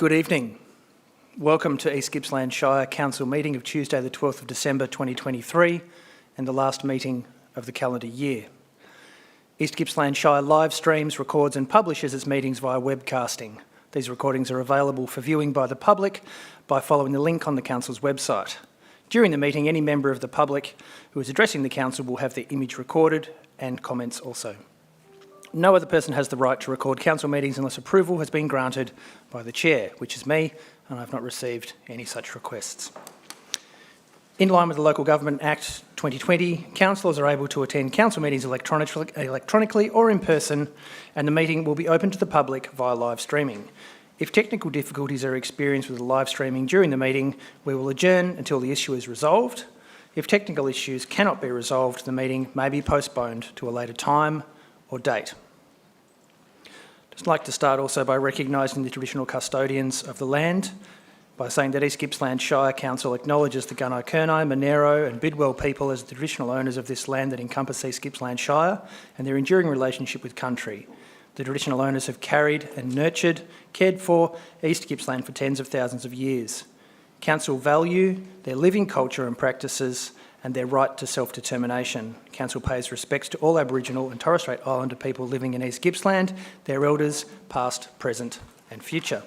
Good evening. Welcome to East Gippsland Shire Council meeting of Tuesday the 12th of December 2023 and the last meeting of the calendar year. East Gippsland Shire live streams, records and publishes its meetings via webcasting. These recordings are available for viewing by the public by following the link on the Council's website. During the meeting, any member of the public who is addressing the Council will have their image recorded and comments also. No other person has the right to record Council meetings unless approval has been granted by the Chair, which is me, and I've not received any such requests. In line with the Local Government Act 2020, councillors are able to attend council meetings electronically or in person, and the meeting will be open to the public via live streaming. If technical difficulties are experienced with the live streaming during the meeting, we will adjourn until the issue is resolved. If technical issues cannot be resolved, the meeting may be postponed to a later time or date. I'd just like to start also by recognising the traditional custodians of the land, by saying that East Gippsland Shire Council acknowledges the Gunai Kurnai, Monero and Bidwell people as the traditional owners of this land that encompass East Gippsland Shire and their enduring relationship with country. The traditional owners have carried and nurtured, cared for East Gippsland for tens of thousands of years. Council value their living culture and practices and their right to self-determination. Council pays respects to all Aboriginal and Torres Strait Islander people living in East Gippsland, their elders, past, present and future.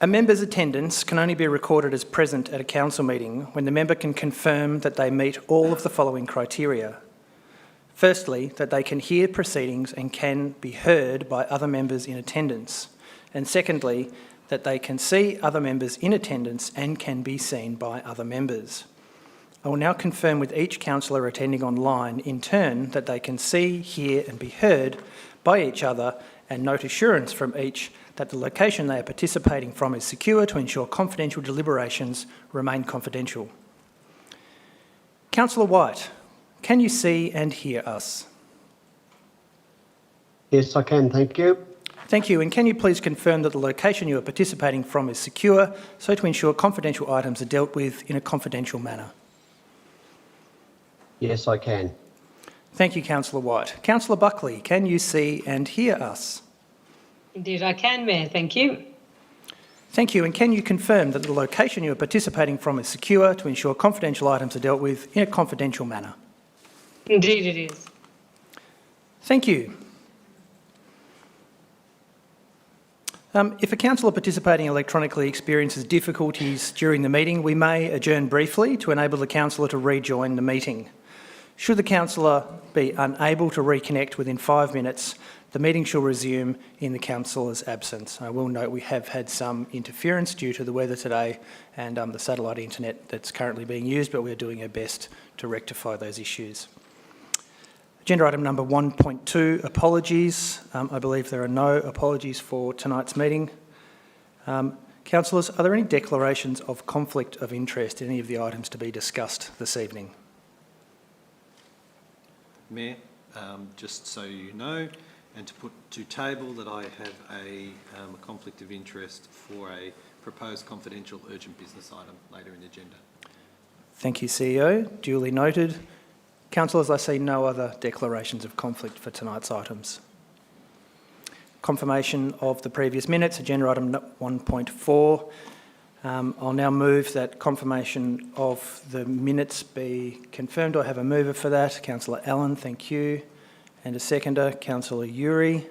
A member's attendance can only be recorded as present at a council meeting when the member can confirm that they meet all of the following criteria. Firstly, that they can hear proceedings and can be heard by other members in attendance. And secondly, that they can see other members in attendance and can be seen by other members. I will now confirm with each councillor attending online in turn that they can see, hear and be heard by each other, and note assurance from each that the location they are participating from is secure to ensure confidential deliberations remain confidential. Councillor White, can you see and hear us? Yes, I can, thank you. Thank you, and can you please confirm that the location you are participating from is secure, so to ensure confidential items are dealt with in a confidential manner? Yes, I can. Thank you, Councillor White. Councillor Buckley, can you see and hear us? Indeed I can, Mayor, thank you. Thank you, and can you confirm that the location you are participating from is secure to ensure confidential items are dealt with in a confidential manner? Indeed it is. Thank you. If a councillor participating electronically experiences difficulties during the meeting, we may adjourn briefly to enable the councillor to rejoin the meeting. Should the councillor be unable to reconnect within 5 minutes, the meeting shall resume in the councillor's absence. I will note we have had some interference due to the weather today and the satellite internet that's currently being used, but we're doing our best to rectify those issues. Agenda item number 1.2, apologies. I believe there are no apologies for tonight's meeting. Councillors, are there any declarations of conflict of interest in any of the items to be discussed this evening? Mayor, just so you know, and to put to table that I have a conflict of interest for a proposed confidential urgent business item later in the agenda. Thank you, CEO. Duly noted. Councillors, I see no other declarations of conflict for tonight's items. Confirmation of the previous minutes, agenda item 1.4. I'll now move that confirmation of the minutes be confirmed. Do I have a mover for that? Councillor Allen, thank you. And a seconder, Councillor Uri.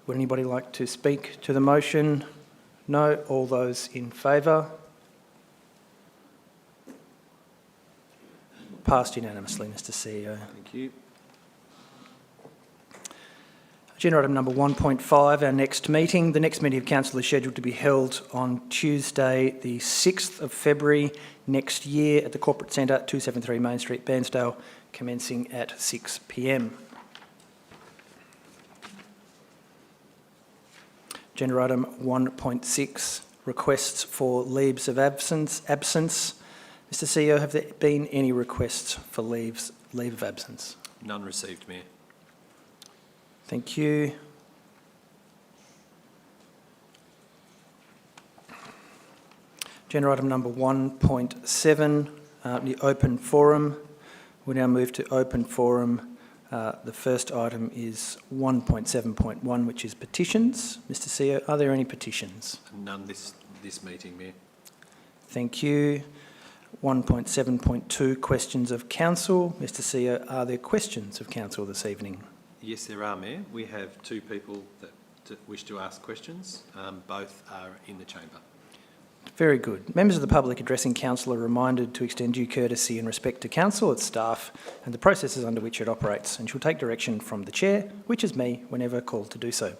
Would anybody like to speak to the motion? No. All those in favour? Passed unanimously, Mr CEO. Thank you. Agenda item number 1.5, our next meeting. The next meeting of council is scheduled to be held on Tuesday the 6th of February next year at the Corporate Centre, 273 Main Street, Bairnsdale, commencing at 6 p.m. Agenda item 1.6, requests for leaves of absence. Mr CEO, have there been any requests for leave of absence? None received, Mayor. Thank you. Agenda item number 1.7, the open forum. We now move to open forum The first item is 1.7.1, which is petitions. Mr CEO, are there any petitions? None this meeting, Mayor. Thank you. 1.7.2, questions of council. Mr CEO, are there questions of council this evening? Yes, there are, Mayor. We have two people that wish to ask questions. Both are in the chamber. Very good. Members of the public addressing council are reminded to extend due courtesy and respect to council, its staff and the processes under which it operates, and shall take direction from the chair, which is me, whenever called to do so.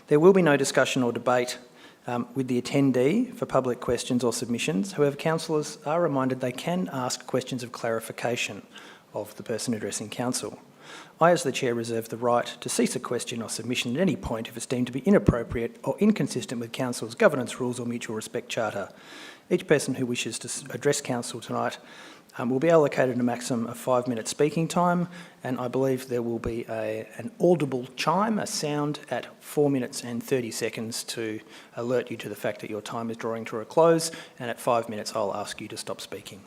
There will be no discussion or debate with the attendee for public questions or submissions. However, councillors are reminded they can ask questions of clarification of the person addressing council. I, as the chair, reserve the right to cease a question or submission at any point if it's deemed to be inappropriate or inconsistent with council's governance rules or mutual respect charter. Each person who wishes to address council tonight will be allocated a maximum of 5 minutes speaking time, and I believe there will be an audible chime, a sound at 4 minutes and 30 seconds to alert you to the fact that your time is drawing to a close, and at 5 minutes I'll ask you to stop speaking.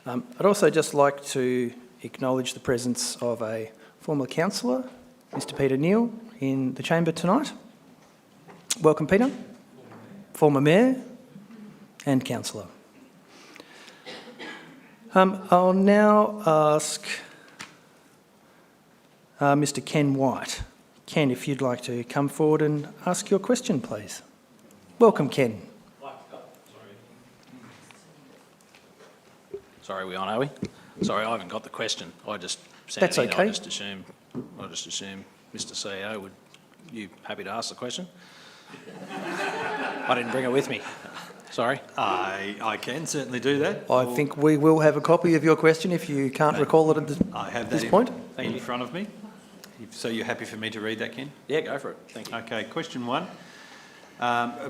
I'd also just like to acknowledge the presence of a former councillor, Mr Peter Neal, in the chamber tonight. Welcome, Peter. Former mayor and councillor. I'll now ask Mr Ken White. Ken, if you'd like to come forward and ask your question, please. Welcome, Ken. Sorry, we on, are we? Sorry, I haven't got the question. I just sent That's it in. okay. I just assume, Mr CEO, would you happy to ask the question? I didn't bring it with me. Sorry. I can certainly do that. I think we will have a copy of your question if you can't recall it at I have this that point. in front of me. So you're happy for me to read that, Ken? Yeah, go for it. Thank you. Okay, question one,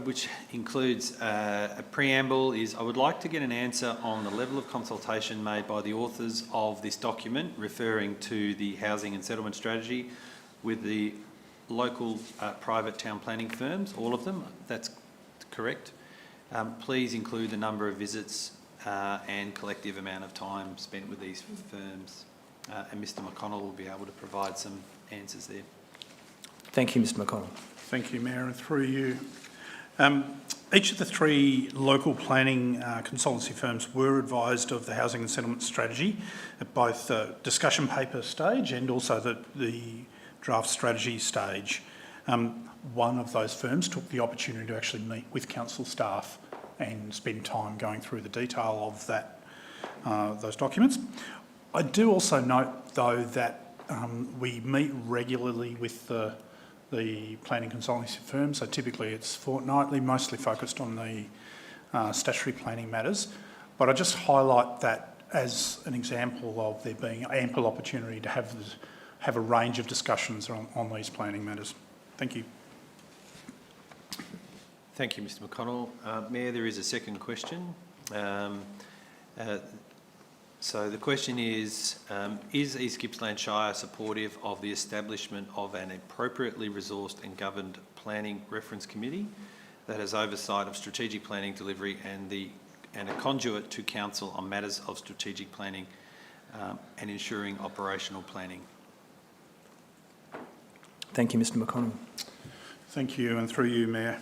which includes a preamble, is I would like to get an answer on the level of consultation made by the authors of this document, referring to the housing and settlement strategy, with the local private town planning firms, all of them. That's correct. Please include the number of visits and collective amount of time spent with these firms. And Mr McConnell will be able to provide some answers there. Thank you, Mr McConnell. Thank you, Mayor, and through you. Each of the three local planning consultancy firms were advised of the housing and settlement strategy at both the discussion paper stage and also the draft strategy stage. One of those firms took the opportunity to actually meet with council staff and spend time going through the detail of that, those documents. I do also note, though, that we meet regularly with the planning consultancy firm, so typically it's fortnightly, mostly focused on the statutory planning matters. But I just highlight that as an example of there being ample opportunity to have a range of discussions on these planning matters. Thank you. Thank you, Mr McConnell. Mayor, there is a second question. So the question is East Gippsland Shire supportive of the establishment of an appropriately resourced and governed planning reference committee that has oversight of strategic planning delivery and a conduit to council on matters of strategic planning and ensuring operational planning? Thank you, Mr McConnell. Thank you, and through you, Mayor.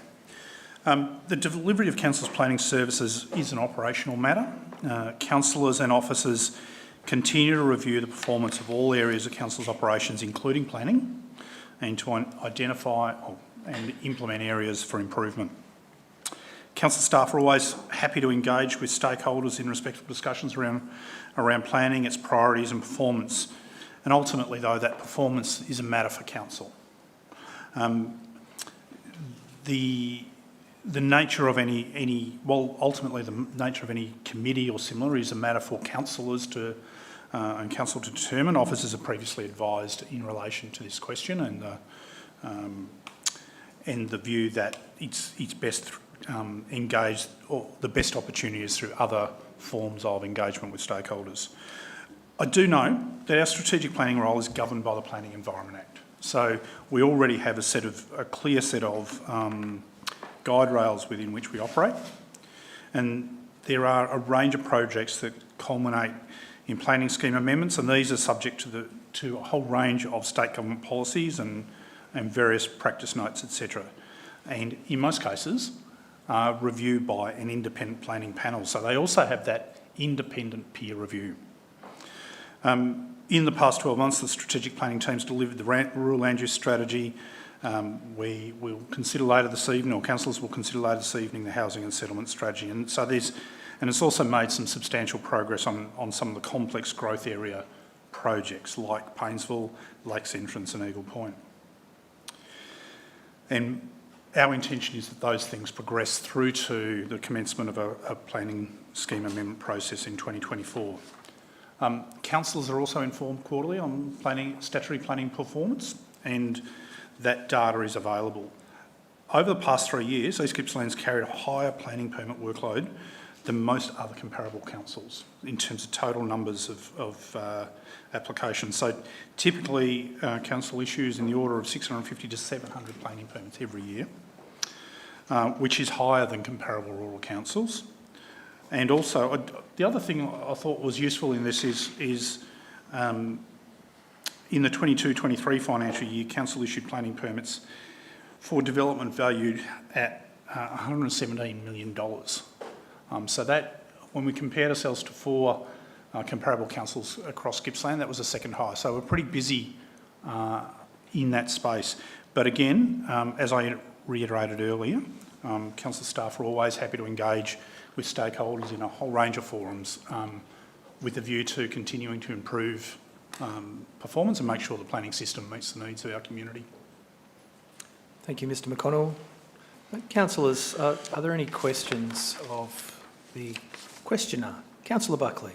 The delivery of council's planning services is an operational matter. Councillors and officers continue to review the performance of all areas of council's operations, including planning, and to identify and implement areas for improvement. Council staff are always happy to engage with stakeholders in respectful discussions around planning, its priorities and performance. And ultimately, though, that performance is a matter for council. The nature of ultimately the nature of any committee or similar is a matter for councillors and council to determine. Officers are previously advised in relation to this question and the view that it's best engaged, or the best opportunity is through other forms of engagement with stakeholders. I do know that our strategic planning role is governed by the Planning Environment Act. So we already have a clear set of guide rails within which we operate, and there are a range of projects that culminate in planning scheme amendments, and these are subject to a whole range of state government policies and various practice notes, etc. And in most cases, reviewed by an independent planning panel. So they also have that independent peer review. In the past 12 months, the strategic planning team's delivered the rural land use strategy. We will consider later this evening, or councillors will consider later this evening, the housing and settlement strategy. And so it's also made some substantial progress on some of the complex growth area projects like Paynesville, Lakes Entrance and Eagle Point. And our intention is that those things progress through to the commencement of a planning scheme amendment process in 2024. Councillors are also informed quarterly on statutory planning performance, and that data is available. Over the past 3 years, East Gippsland's carried a higher planning permit workload than most other comparable councils in terms of total numbers of applications. So typically, council issues in the order of 650 to 700 planning permits every year, which is higher than comparable rural councils. And also, the other thing I thought was useful in this is in the 22-23 financial year, council issued planning permits for development valued at $117 million. So that, when we compared ourselves to 4 comparable councils across Gippsland, that was the second highest. So we're pretty busy in that space. But again, as I reiterated earlier, council staff are always happy to engage with stakeholders in a whole range of forums with a view to continuing to improve performance and make sure the planning system meets the needs of our community. Thank you, Mr McConnell. Councillors, are there any questions of the questioner? Councillor Buckley.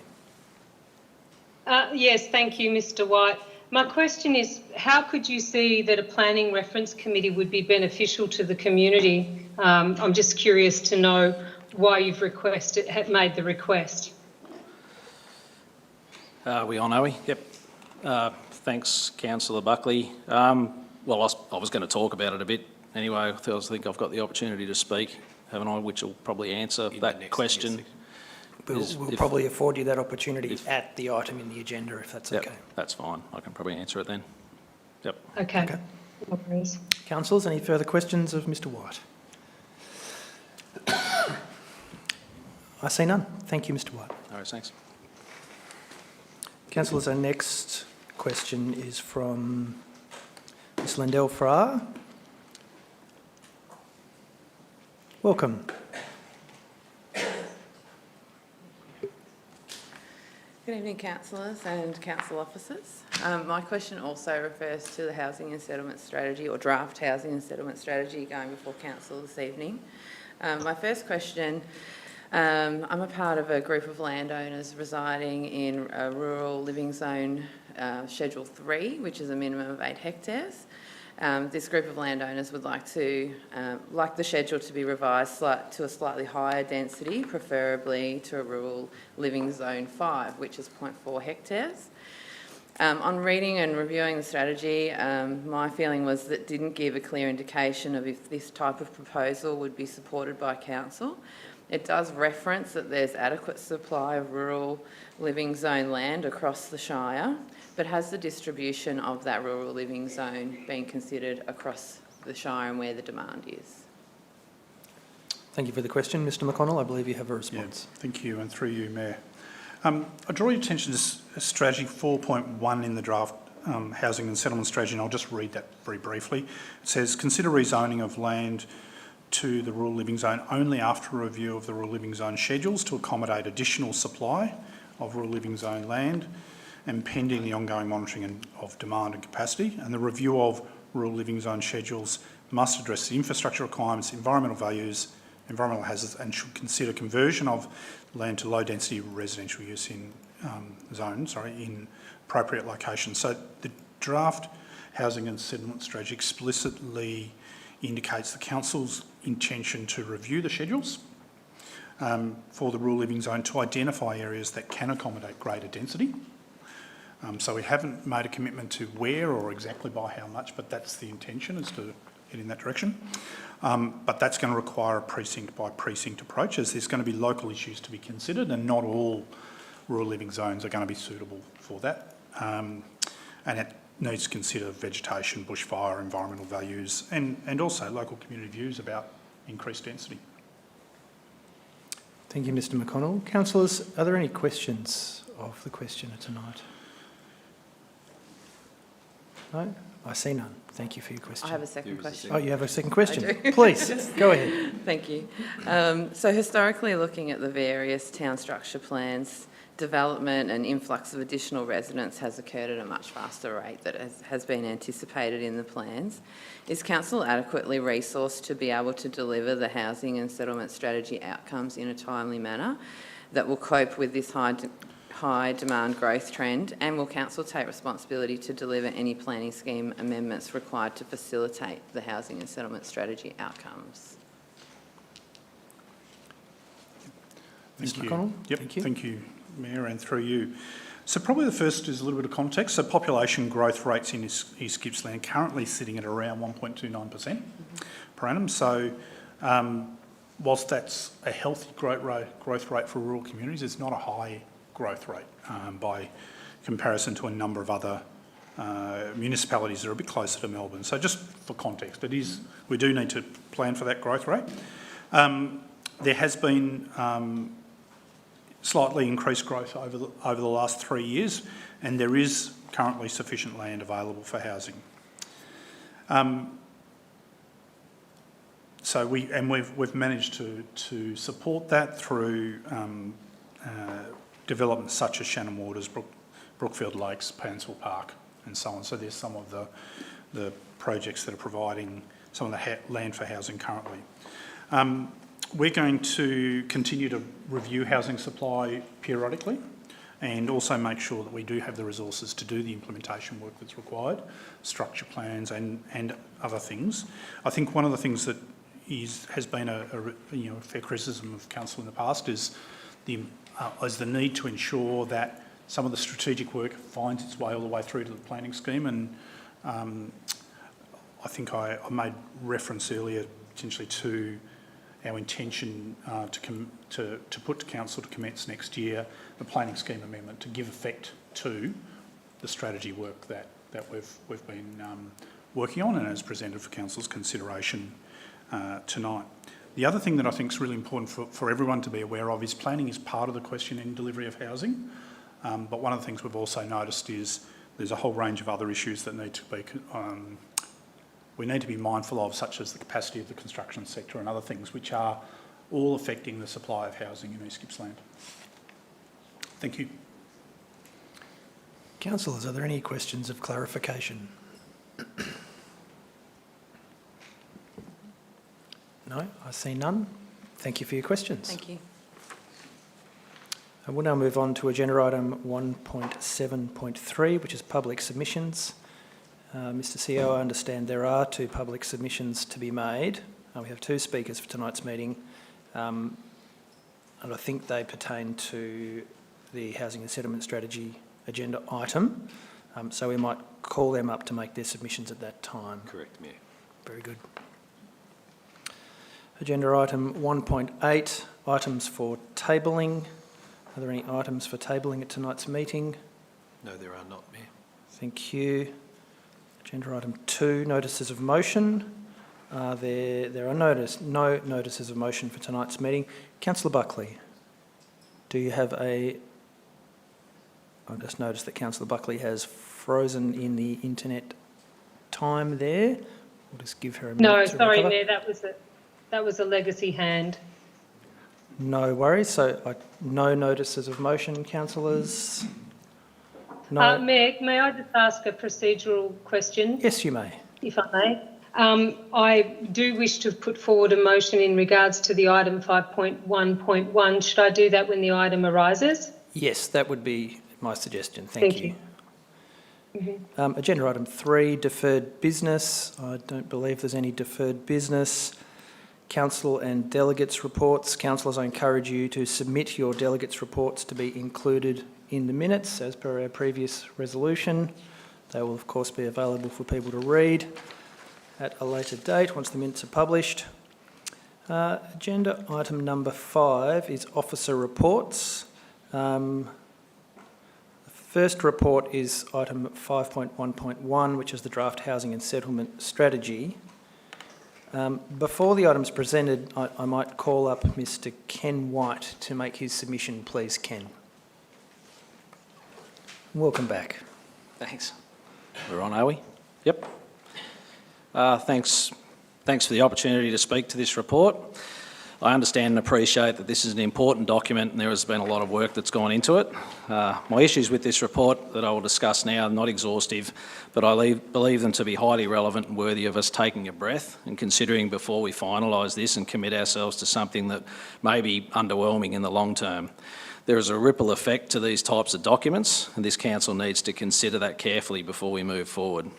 Yes, thank you, Mr White. My question is, how could you see that a planning reference committee would be beneficial to the community? I'm just curious to know why you've made the request. We on, are we? Yep. Thanks, Councillor Buckley. Well, I was going to talk about it a bit anyway. I think I've got the opportunity to speak, haven't I, which will probably answer that question. We'll probably afford you that opportunity at the item in the agenda, if that's okay. That's fine. I can probably answer it then. Yep. Okay. No worries. Councillors, any further questions of Mr White? I see none. Thank you, Mr White. All right, thanks. Councillors, our next question is from Ms Lindell Farrar. Welcome. Good evening, councillors and council officers. My question also refers to the housing and settlement strategy, or draft housing and settlement strategy, going before council this evening. My first question, I'm a part of a group of landowners residing in a rural living zone Schedule 3, which is a minimum of 8 hectares. This group of landowners would like the schedule to be revised to a slightly higher density, preferably to a rural living zone 5, which is 0.4 hectares. On reading and reviewing the strategy, my feeling was that it didn't give a clear indication of if this type of proposal would be supported by council. It does reference that there's adequate supply of rural living zone land across the Shire, but has the distribution of that rural living zone been considered across the Shire and where the demand is? Thank you for the question. Mr McConnell, I believe you have a response. Yeah, thank you, and through you, Mayor. I draw your attention to strategy 4.1 in the draft housing and settlement strategy, and I'll just read that very briefly. It says, consider rezoning of land to the rural living zone only after a review of the rural living zone schedules to accommodate additional supply of rural living zone land and pending the ongoing monitoring of demand and capacity. And the review of rural living zone schedules must address the infrastructure requirements, environmental values, environmental hazards, and should consider conversion of land to low density residential use in in appropriate locations. So the draft housing and settlement strategy explicitly indicates the council's intention to review the schedules for the rural living zone to identify areas that can accommodate greater density. So we haven't made a commitment to where or exactly by how much, but that's the intention, is to head in that direction. But that's going to require a precinct by precinct approach, as there's going to be local issues to be considered, and not all rural living zones are going to be suitable for that. And it needs to consider vegetation, bushfire, environmental values, and also local community views about increased density. Thank you, Mr McConnell. Councillors, are there any questions of the questioner tonight? No? I see none. Thank you for your question. I have a second question. Oh, you have a second question? I do. Please, go ahead. Thank you. So historically, looking at the various town structure plans, development and influx of additional residents has occurred at a much faster rate that has been anticipated in the plans. Is Council adequately resourced to be able to deliver the housing and settlement strategy outcomes in a timely manner that will cope with this high demand growth trend, and will Council take responsibility to deliver any planning scheme amendments required to facilitate the housing and settlement strategy outcomes? Mr McConnell? Yep, Thank you. thank you, Mayor, and through you. So probably the first is a little bit of context. So population growth rates in East Gippsland currently sitting at around 1.29% per annum. So whilst that's a healthy growth rate for rural communities, it's not a high growth rate by comparison to a number of other municipalities that are a bit closer to Melbourne. So just for context, we do need to plan for that growth rate. There has been slightly increased growth over the last 3 years, and there is currently sufficient land available for housing. So we've managed to support that through developments such as Shannon Waters, Brookfield Lakes, Pansville Park, and so on. So there's some of the projects that are providing some of the land for housing currently. We're going to continue to review housing supply periodically and also make sure that we do have the resources to do the implementation work that's required, structure plans and other things. I think one of the things that has been a fair criticism of council in the past is the need to ensure that some of the strategic work finds its way all the way through to the planning scheme. And I think I made reference earlier potentially to our intention to put to council to commence next year the planning scheme amendment to give effect to the strategy work that we've been working on and as presented for council's consideration tonight. The other thing that I think is really important for everyone to be aware of is planning is part of the question in delivery of housing. But one of the things we've also noticed is there's a whole range of other issues that need to be we need to be mindful of, such as the capacity of the construction sector and other things, which are all affecting the supply of housing in East Gippsland. Thank you. Councillors, are there any questions of clarification? No, I see none. Thank you for your questions. Thank you. And we'll now move on to agenda item 1.7.3, which is public submissions. Mr CEO, I understand there are 2 public submissions to be made. We have 2 speakers for tonight's meeting, and I think they pertain to the Housing and Settlement Strategy agenda item, so we might call them up to make their submissions at that time. Correct, Mayor. Very good. Agenda item 1.8, items for tabling. Are there any items for tabling at tonight's meeting? No, there are not, Mayor. Thank you. Agenda item 2, notices of motion. There are no notices of motion for tonight's meeting. Councillor Buckley, do you have a... I've just noticed that Councillor Buckley has frozen in the internet time there. We'll just give her a minute No, to sorry, recover. Mayor, that was a legacy hand. No worries. So no notices of motion, councillors? No. Mayor, may I just ask a procedural question? Yes, you may. If I may. I do wish to put forward a motion in regards to the item 5.1.1. Should I do that when the item arises? Yes, that would be my suggestion. Thank you. Mm-hmm. Agenda item 3, deferred business. I don't believe there's any deferred business. Council and delegates reports. Councillors, I encourage you to submit your delegates reports to be included in the minutes as per our previous resolution. They will of course be available for people to read at a later date once the minutes are published. Agenda item number 5 is officer reports. First report is item 5.1.1, which is the draft housing and settlement strategy. Before the item's presented, I might call up Mr. Ken White to make his submission, please, Ken. Welcome back. Thanks. We're on, are we? Yep. Thanks for the opportunity to speak to this report. I understand and appreciate that this is an important document and there has been a lot of work that's gone into it. My issues with this report that I will discuss now are not exhaustive, but I believe them to be highly relevant and worthy of us taking a breath and considering before we finalise this and commit ourselves to something that may be underwhelming in the long term. There is a ripple effect to these types of documents and this council needs to consider that carefully before we move forward.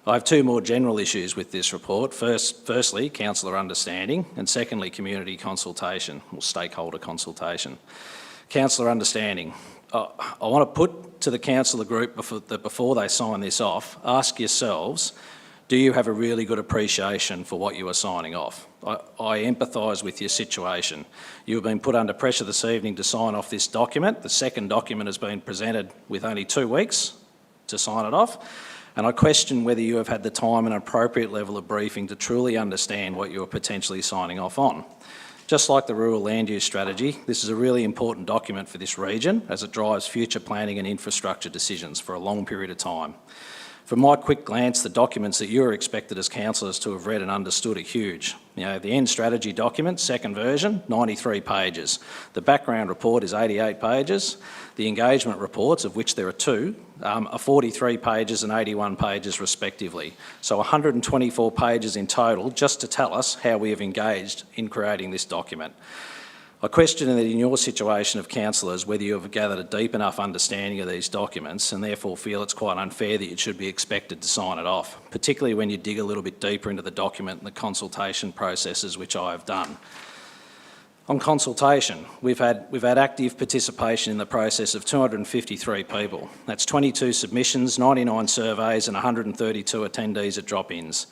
I have two more general issues with this report. Firstly, councillor understanding, and secondly, community consultation or stakeholder consultation. Councillor understanding. I want to put to the councillor group before they sign this off, ask yourselves, do you have a really good appreciation for what you are signing off? I empathise with your situation. You have been put under pressure this evening to sign off this document. The second document has been presented with only 2 weeks to sign it off. And I question whether you have had the time and appropriate level of briefing to truly understand what you are potentially signing off on. Just like the rural land use strategy, this is a really important document for this region as it drives future planning and infrastructure decisions for a long period of time. From my quick glance, the documents that you are expected as councillors to have read and understood are huge. You know, the end strategy document, second version, 93 pages. The background report is 88 pages. The engagement reports, of which there are 2, are 43 pages and 81 pages respectively. So 124 pages in total just to tell us how we have engaged in creating this document. I question that in your situation of councillors whether you have gathered a deep enough understanding of these documents and therefore feel it's quite unfair that you should be expected to sign it off, particularly when you dig a little bit deeper into the document and the consultation processes which I have done. On consultation, we've had active participation in the process of 253 people. That's 22 submissions, 99 surveys and 132 attendees at drop-ins.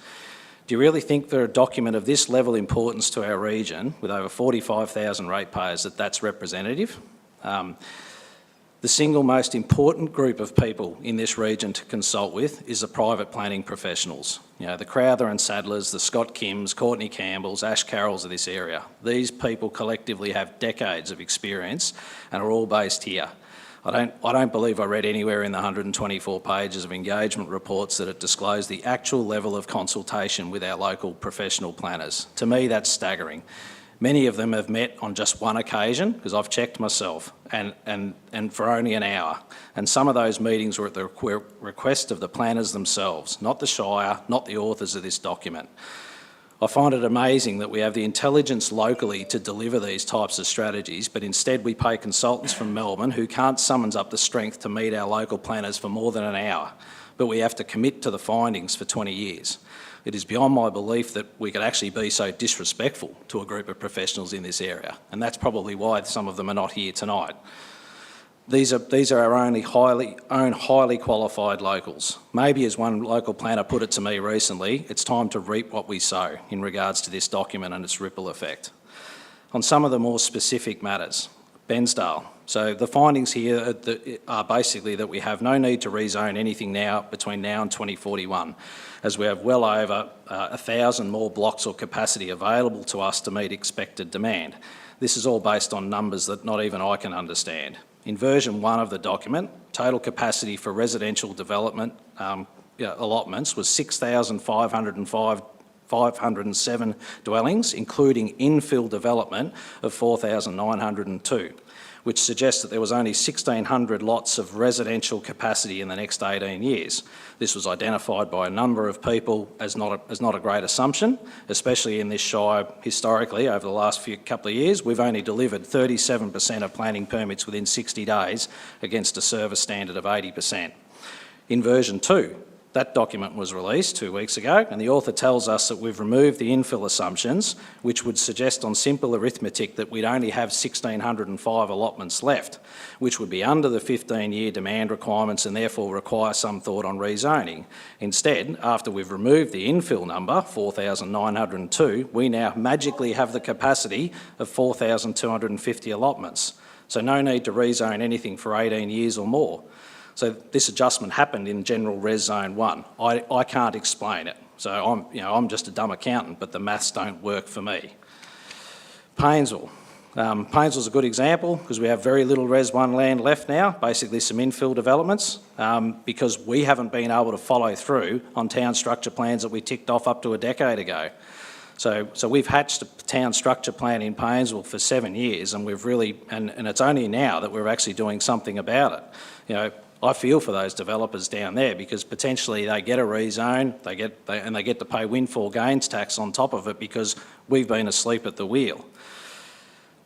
Do you really think for a document of this level of importance to our region, with over 45,000 ratepayers, that that's representative? The single most important group of people in this region to consult with is the private planning professionals. You know, the Crowther and Sadlers, the Scott Kims, Courtney Campbells, Ash Carrolls of this area. These people collectively have decades of experience and are all based here. I don't believe I read anywhere in the 124 pages of engagement reports that it disclosed the actual level of consultation with our local professional planners. To me, that's staggering. Many of them have met on just one occasion, because I've checked myself, and for only an hour. And some of those meetings were at the request of the planners themselves, not the Shire, not the authors of this document. I find it amazing that we have the intelligence locally to deliver these types of strategies, but instead we pay consultants from Melbourne who can't summon up the strength to meet our local planners for more than an hour, but we have to commit to the findings for 20 years. It is beyond my belief that we could actually be so disrespectful to a group of professionals in this area, and that's probably why some of them are not here tonight. These are our own highly qualified locals. Maybe, as one local planner put it to me recently, it's time to reap what we sow in regards to this document and its ripple effect. On some of the more specific matters, Bensdale. So the findings here are basically that we have no need to rezone anything now between now and 2041, as we have well over 1,000 more blocks or capacity available to us to meet expected demand. This is all based on numbers that not even I can understand. In version 1 of the document, total capacity for residential development allotments was 6,507 dwellings, including infill development of 4,902, which suggests that there was only 1,600 lots of residential capacity in the next 18 years. This was identified by a number of people as not a great assumption, especially in this Shire historically over the last couple of years. We've only delivered 37% of planning permits within 60 days against a service standard of 80%. In version 2, that document was released 2 weeks ago, and the author tells us that we've removed the infill assumptions, which would suggest on simple arithmetic that we'd only have 1,605 allotments left, which would be under the 15-year demand requirements and therefore require some thought on rezoning. Instead, after we've removed the infill number, 4,902, we now magically have the capacity of 4,250 allotments. So no need to rezone anything for 18 years or more. So this adjustment happened in General Res Zone 1. I can't explain it. So I'm just a dumb accountant, but the maths don't work for me. Paynesville. Paynesville's a good example because we have very little Res 1 land left now, basically some infill developments, because we haven't been able to follow through on town structure plans that we ticked off up to a decade ago. So we've hatched a town structure plan in Paynesville for 7 years, and we've really, and it's only now that we're actually doing something about it. You know, I feel for those developers down there because potentially they get a rezone, they get to pay windfall gains tax on top of it because we've been asleep at the wheel.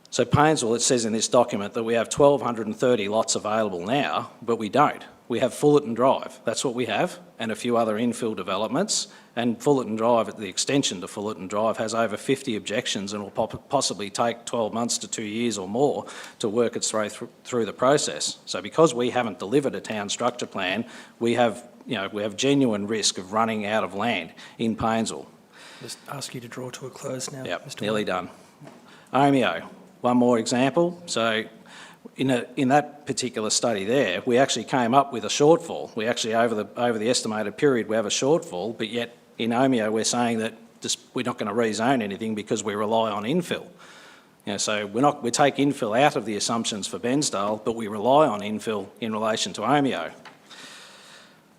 So Paynesville, it says in this document that we have 1,230 lots available now, but we don't. We have Fullerton Drive, that's what we have, and a few other infill developments. And Fullerton Drive, the extension to Fullerton Drive, has over 50 objections and will possibly take 12 months to 2 years or more to work its way through the process. So because we haven't delivered a town structure plan, we have genuine risk of running out of land in Paynesville. Just ask you to draw to a close now, Yep, Mr. nearly White. done. Omeo, one more example. So in that particular study there, we actually came up with a shortfall. We actually, over the estimated period, we have a shortfall, but yet in Omeo we're saying that we're not going to rezone anything because we rely on infill. You know, so we take infill out of the assumptions for Bensdale, but we rely on infill in relation to Omeo.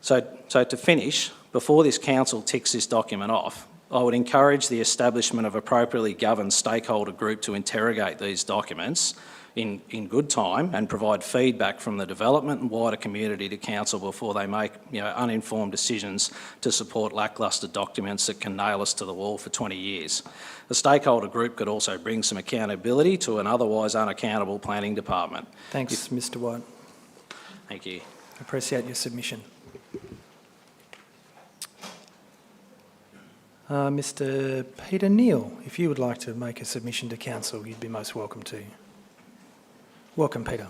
So to finish, before this council ticks this document off, I would encourage the establishment of appropriately governed stakeholder group to interrogate these documents in good time and provide feedback from the development and wider community to council before they make uninformed decisions to support lacklustre documents that can nail us to the wall for 20 years. The stakeholder group could also bring some accountability to an otherwise unaccountable planning department. Thanks, Mr. White. Thank you. Appreciate your submission. Mr. Peter Neal, if you would like to make a submission to council, you'd be most welcome to. Welcome, Peter.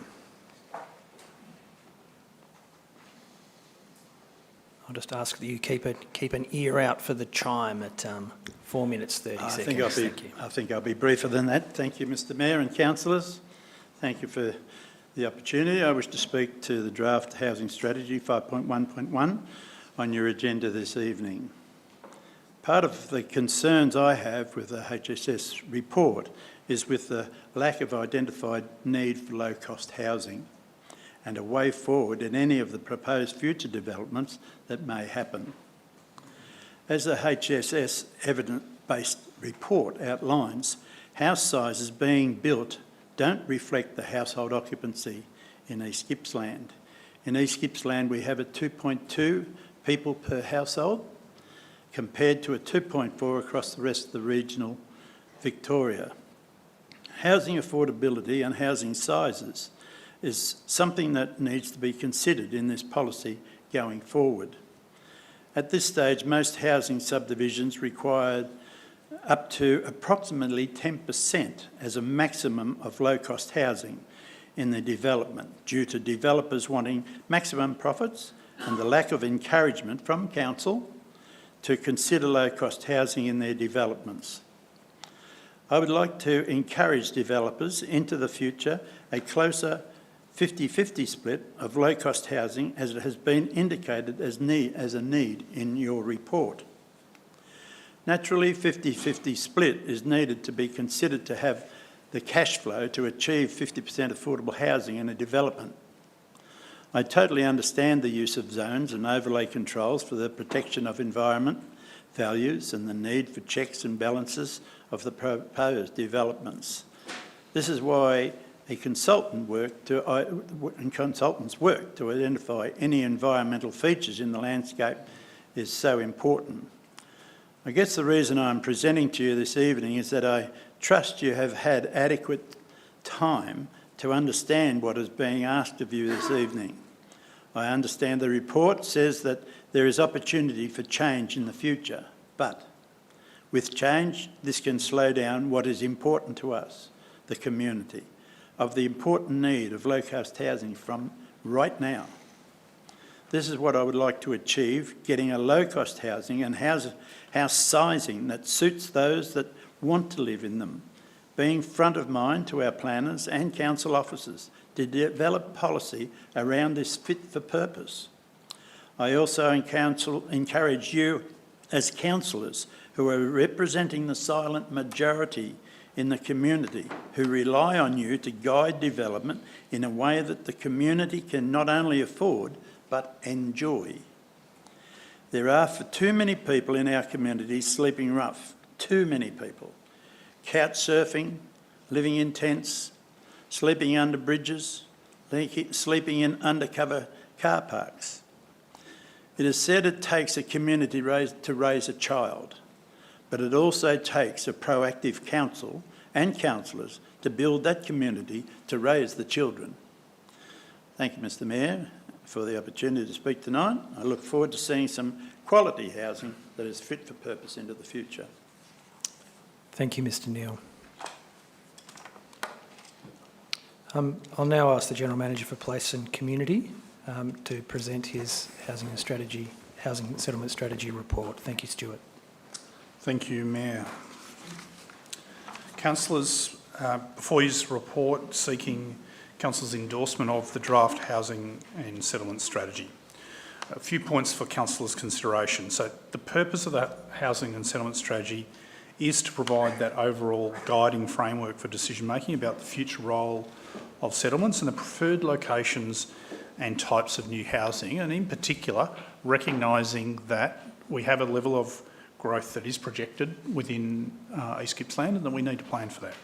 I'll just ask that you keep an ear out for the chime at 4 minutes 30 seconds. I think I'll be briefer than that. Thank you, Mr. Mayor and councillors. Thank you for the opportunity. I wish to speak to the draft housing strategy 5.1.1 on your agenda this evening. Part of the concerns I have with the HSS report is with the lack of identified need for low-cost housing and a way forward in any of the proposed future developments that may happen. As the HSS evidence-based report outlines, house sizes being built don't reflect the household occupancy in East Gippsland. In East Gippsland, we have a 2.2 people per household, compared to a 2.4 across the rest of the regional Victoria. Housing affordability and housing sizes is something that needs to be considered in this policy going forward. At this stage, most housing subdivisions require up to approximately 10% as a maximum of low-cost housing in the development due to developers wanting maximum profits and the lack of encouragement from council to consider low-cost housing in their developments. I would like to encourage developers into the future a closer 50-50 split of low-cost housing as it has been indicated as a need in your report. Naturally, 50-50 split is needed to be considered to have the cash flow to achieve 50% affordable housing in a development. I totally understand the use of zones and overlay controls for the protection of environment values and the need for checks and balances of the proposed developments. This is why consultants work to identify any environmental features in the landscape is so important. I guess the reason I'm presenting to you this evening is that I trust you have had adequate time to understand what is being asked of you this evening. I understand the report says that there is opportunity for change in the future, but with change, this can slow down what is important to us, the community, of the important need of low-cost housing from right now. This is what I would like to achieve, getting a low-cost housing and house sizing that suits those that want to live in them being front of mind to our planners and council officers to develop policy around this fit for purpose. I also encourage you as councillors who are representing the silent majority in the community who rely on you to guide development in a way that the community can not only afford but enjoy. There are for too many people in our community sleeping rough, too many people. Couch surfing, living in tents, sleeping under bridges, sleeping in undercover car parks. It is said it takes a community to raise a child, but it also takes a proactive council and councillors to build that community to raise the children. Thank you, Mr Mayor, for the opportunity to speak tonight. I look forward to seeing some quality housing that is fit for purpose into the future. Thank you, Mr Neal. I'll now ask the General Manager for Place and Community to present his Housing and Settlement Strategy report. Thank you, Stuart. Thank you, Mayor. Councillors, before his report seeking Council's endorsement of the draft Housing and Settlement Strategy. A few points for Councillors' consideration. So the purpose of the Housing and Settlement Strategy is to provide that overall guiding framework for decision making about the future role of settlements and the preferred locations and types of new housing, and in particular recognising that we have a level of growth that is projected within East Gippsland and that we need to plan for that.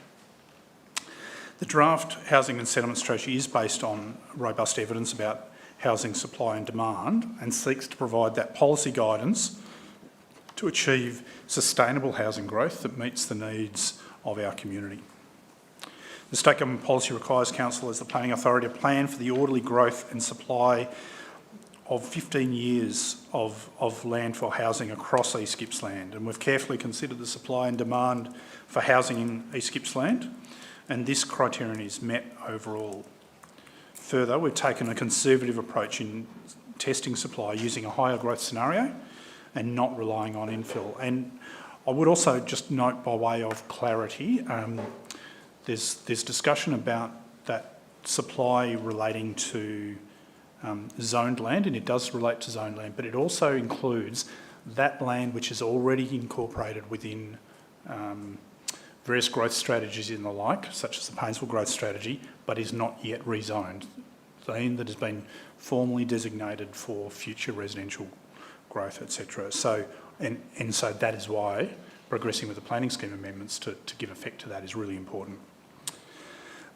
The draft Housing and Settlement Strategy is based on robust evidence about housing supply and demand and seeks to provide that policy guidance to achieve sustainable housing growth that meets the needs of our community. The State Government policy requires Council as the planning authority to plan for the orderly growth and supply of 15 years of land for housing across East Gippsland, and we've carefully considered the supply and demand for housing in East Gippsland, and this criterion is met overall. Further, we've taken a conservative approach in testing supply using a higher growth scenario and not relying on infill. And I would also just note, by way of clarity, there's discussion about that supply relating to zoned land, and it does relate to zoned land, but it also includes that land which is already incorporated within various growth strategies and the like, such as the Painesville Growth Strategy, but is not yet rezoned. Land that has been formally designated for future residential growth, etc. So, and so that is why progressing with the planning scheme amendments to give effect to that is really important.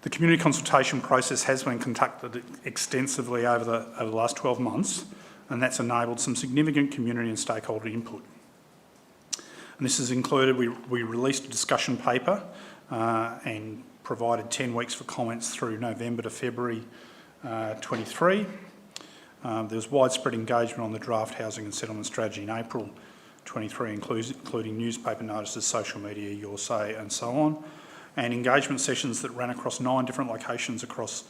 The community consultation process has been conducted extensively over the last 12 months, and that's enabled some significant community and stakeholder input. And this has included, we released a discussion paper and provided 10 weeks for comments through November to February 23. There was widespread engagement on the draft Housing and Settlement Strategy in April 23, including newspaper notices, social media, Your Say, and so on, and engagement sessions that ran across 9 different locations across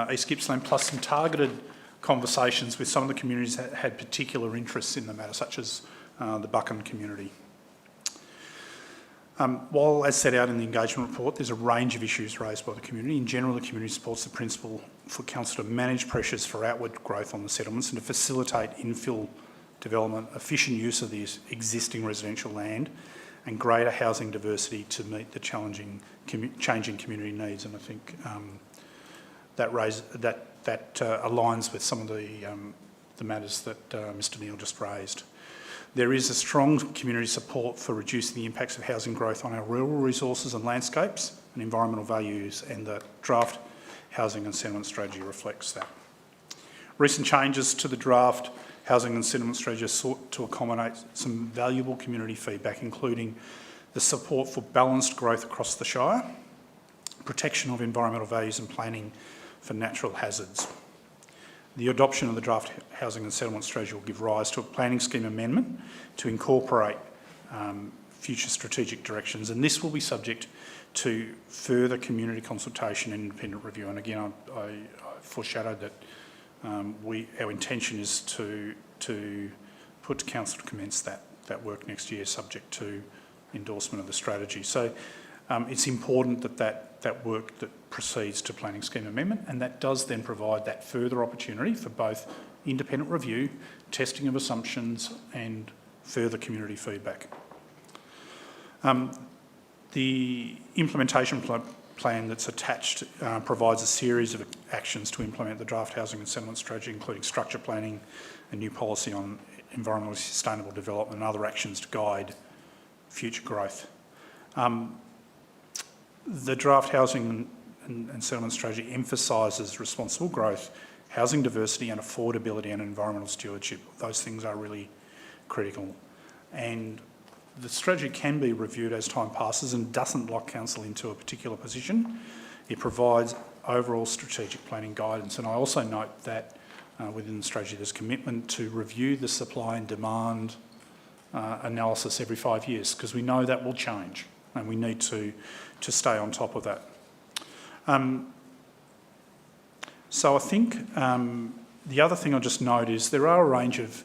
East Gippsland, plus some targeted conversations with some of the communities that had particular interests in the matter, such as the Buchan community. While, as set out in the engagement report, there's a range of issues raised by the community. In general, the community supports the principle for Council to manage pressures for outward growth on the settlements and to facilitate infill development, efficient use of the existing residential land, and greater housing diversity to meet the changing community needs. And I think that aligns with some of the matters that Mr Neal just raised. There is a strong community support for reducing the impacts of housing growth on our rural resources and landscapes and environmental values, and the draft Housing and Settlement Strategy reflects that. Recent changes to the draft Housing and Settlement Strategy are sought to accommodate some valuable community feedback, including the support for balanced growth across the Shire, protection of environmental values and planning for natural hazards. The adoption of the draft Housing and Settlement Strategy will give rise to a planning scheme amendment to incorporate future strategic directions, and this will be subject to further community consultation and independent review. And again, I foreshadowed that our intention is to put to Council to commence that work next year, subject to endorsement of the strategy. So it's important that work that proceeds to planning scheme amendment, and that does then provide that further opportunity for both independent review, testing of assumptions and further community feedback. The implementation plan that's attached provides a series of actions to implement the draft housing and settlement strategy, including structure planning, a new policy on environmentally sustainable development and other actions to guide future growth. The draft housing and settlement strategy emphasises responsible growth, housing diversity and affordability and environmental stewardship. Those things are really critical. And the strategy can be reviewed as time passes and doesn't lock council into a particular position. It provides overall strategic planning guidance. And I also note that within the strategy there's commitment to review the supply and demand analysis every 5 years, because we know that will change and we need to stay on top of that. So I think the other thing I'll just note is there are a range of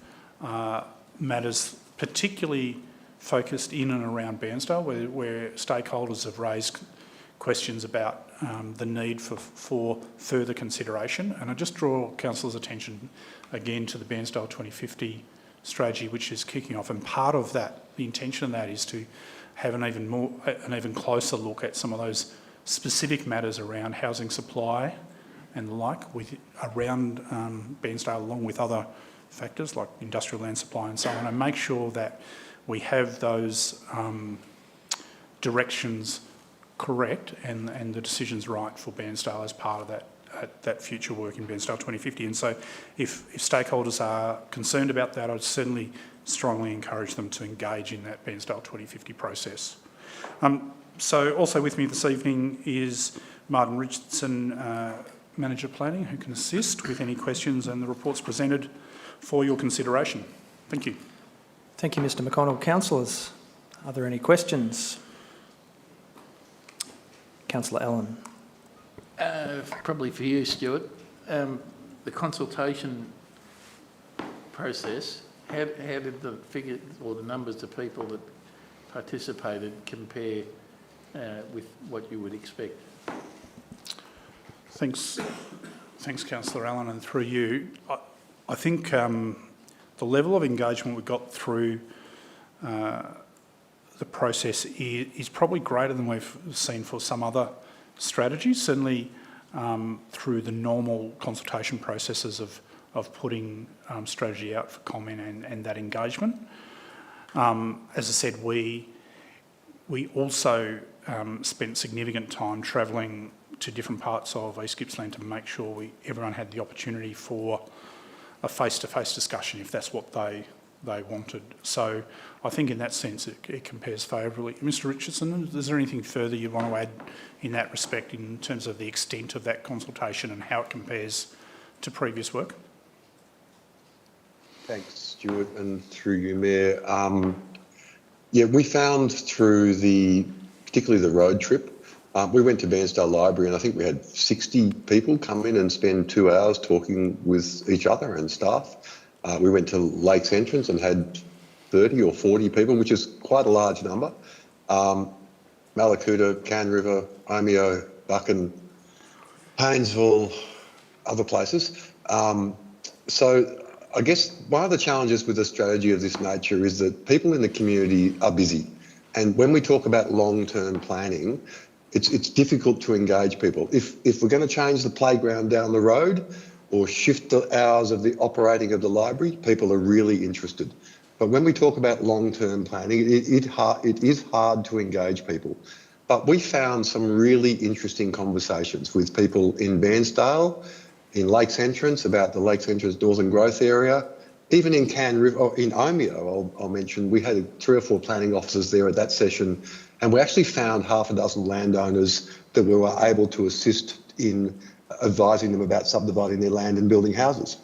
matters particularly focused in and around Bairnsdale where stakeholders have raised questions about the need for further consideration. And I just draw council's attention again to the Bairnsdale 2050 strategy, which is kicking off. And part of that, the intention of that is to have an even closer look at some of those specific matters around housing supply and the like around Bairnsdale, along with other factors like industrial land supply and so on, and make sure that we have those directions correct and the decisions right for Bairnsdale as part of that future work in Bairnsdale 2050. And so if stakeholders are concerned about that, I'd certainly strongly encourage them to engage in that Bairnsdale 2050 process. So also with me this evening is Martin Richardson, Manager Planning, who can assist with any questions and the reports presented for your consideration. Thank you. Thank you, Mr McConnell. Councillors, are there any questions? Councillor Allen. Probably for you, Stuart. The consultation process, how did the figures or the numbers of people that participated compare with what you would expect? Thanks, Councillor Allen, and through you. I think the level of engagement we got through the process is probably greater than we've seen for some other strategies, certainly through the normal consultation processes of putting strategy out for comment and that engagement. As I said, we also spent significant time travelling to different parts of East Gippsland to make sure everyone had the opportunity for a face-to-face discussion if that's what they wanted. So I think in that sense it compares favourably. Mr Richardson, is there anything further you want to add in that respect in terms of the extent of that consultation and how it compares to previous work? Thanks, Stuart, and through you, Mayor. Yeah, we found through particularly the road trip, we went to Bairnsdale Library and I think we had 60 people come in and spend 2 hours talking with each other and staff. We went to Lakes Entrance and had 30 or 40 people, which is quite a large number. Malakuta, Can River, Omeo, Buchan, Paynesville, other places. So I guess one of the challenges with a strategy of this nature is that people in the community are busy. And when we talk about long-term planning, it's difficult to engage people. If we're going to change the playground down the road or shift the hours of the operating of the library, people are really interested. But when we talk about long-term planning, it is hard to engage people. But we found some really interesting conversations with people in Bairnsdale, in Lakes Entrance, about the Lakes Entrance Northern Growth Area, even in Can River, or in Omeo, I'll mention, we had 3 or 4 planning officers there at that session, and we actually found half a dozen landowners that we were able to assist in advising them about subdividing their land and building houses.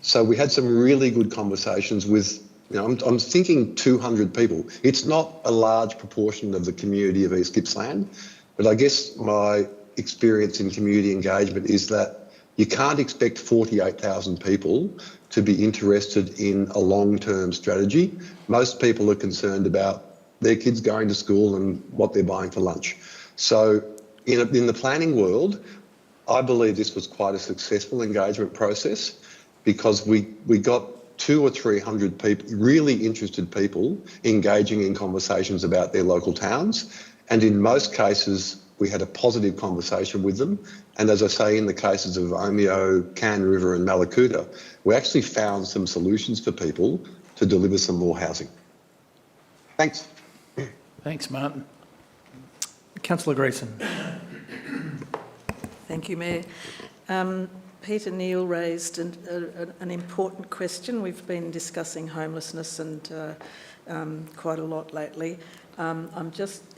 So we had some really good conversations with, I'm thinking 200 people. It's not a large proportion of the community of East Gippsland, but I guess my experience in community engagement is that you can't expect 48,000 people to be interested in a long-term strategy. Most people are concerned about their kids going to school and what they're buying for lunch. So in the planning world, I believe this was quite a successful engagement process because we got 200 or 300 people, really interested people, engaging in conversations about their local towns. And in most cases, we had a positive conversation with them. And as I say, in the cases of Omeo, Cann River and Malakuta, we actually found some solutions for people to deliver some more housing. Thanks. Thanks, Martin. Councillor Greason. Thank you, Mayor. Peter Neal raised an important question. We've been discussing homelessness and quite a lot lately.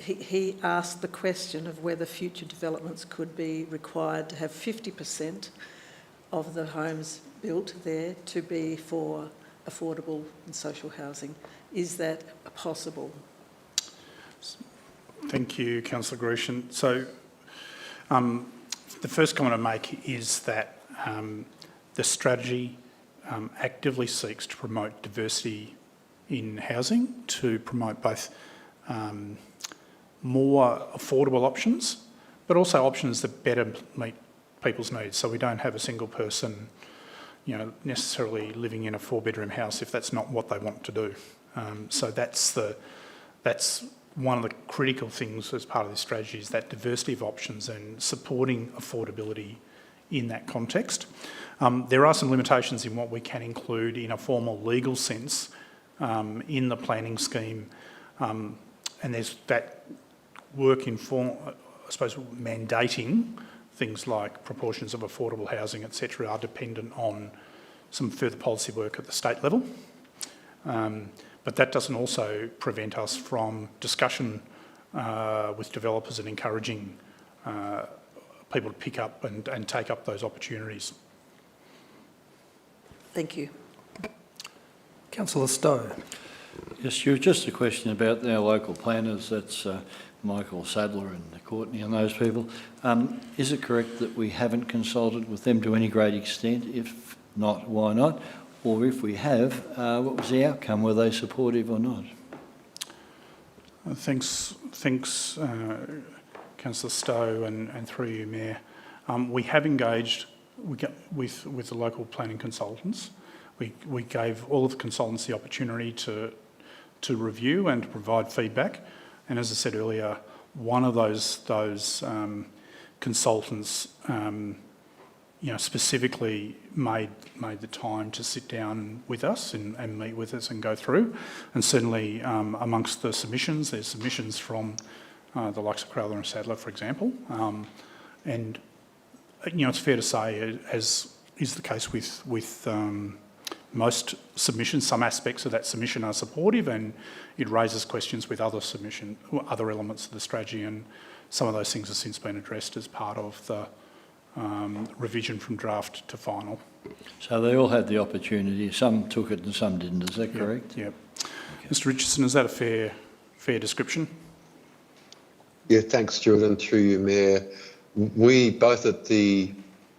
He asked the question of whether future developments could be required to have 50% of the homes built there to be for affordable and social housing. Is that possible? Thank you, Councillor Grushin. So the first comment I make is that the strategy actively seeks to promote diversity in housing, to promote both more affordable options, but also options that better meet people's needs. So we don't have a single person, necessarily living in a 4-bedroom house if that's not what they want to do. So that's one of the critical things as part of this strategy, is that diversity of options and supporting affordability in that context. There are some limitations in what we can include in a formal legal sense in the planning scheme, and there's that work in mandating things like proportions of affordable housing, etc., are dependent on some further policy work at the state level. But that doesn't also prevent us from discussion with developers and encouraging people to pick up and take up those opportunities. Thank you. Councillor Stowe. Yes, Stuart, just a question about our local planners. That's Michael Sadler and Courtney and those people. Is it correct that we haven't consulted with them to any great extent? If not, why not? Or if we have, what was the outcome? Were they supportive or not? Thanks, Councillor Stowe, and through you, Mayor. We have engaged with the local planning consultants. We gave all of the consultants the opportunity to review and to provide feedback. And as I said earlier, one of those consultants, specifically made the time to sit down with us and meet with us and go through. And certainly amongst the submissions, there's submissions from the likes of Crowther and Sadler, for example. And it's fair to say, as is the case with most submissions, some aspects of that submission are supportive, and it raises questions with other elements of the strategy, and some of those things have since been addressed as part of the revision from draft to final. So they all had the opportunity. Some took it and some didn't. Is that correct? Yeah. Okay. Mr. Richardson, is that a fair description? Yeah, thanks, Stuart, and through you, Mayor. We, both at the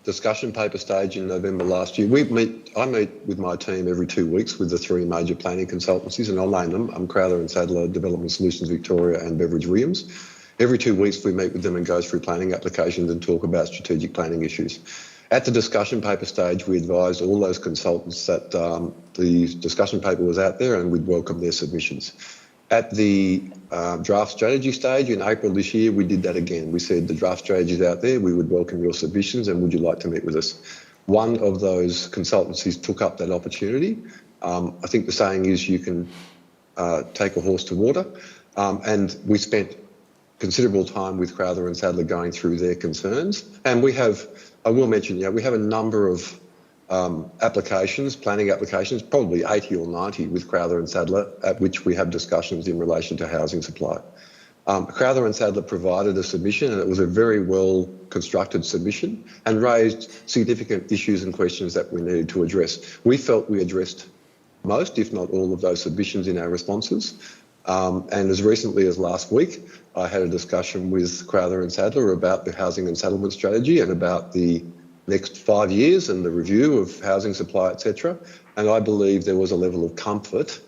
discussion paper stage in November last year, I meet with my team every 2 weeks with the 3 major planning consultancies, and I'll name them. Crowther and Sadler, Development Solutions Victoria and Beveridge Williams. Every 2 weeks we meet with them and go through planning applications and talk about strategic planning issues. At the discussion paper stage, we advised all those consultants that the discussion paper was out there and we'd welcome their submissions. At the draft strategy stage in April this year, we did that again. We said the draft strategy is out there, we would welcome your submissions and would you like to meet with us? One of those consultancies took up that opportunity. I think the saying is you can take a horse to water, and we spent considerable time with Crowther and Sadler going through their concerns. And we have, I will mention, we have a number of planning applications, probably 80 or 90 with Crowther and Sadler, at which we have discussions in relation to housing supply. Crowther and Sadler provided a submission, and it was a very well constructed submission and raised significant issues and questions that we needed to address. We felt we addressed most, if not all, of those submissions in our responses. And as recently as last week, I had a discussion with Crowther and Sadler about the housing and settlement strategy and about the next 5 years and the review of housing supply, etc. And I believe there was a level of comfort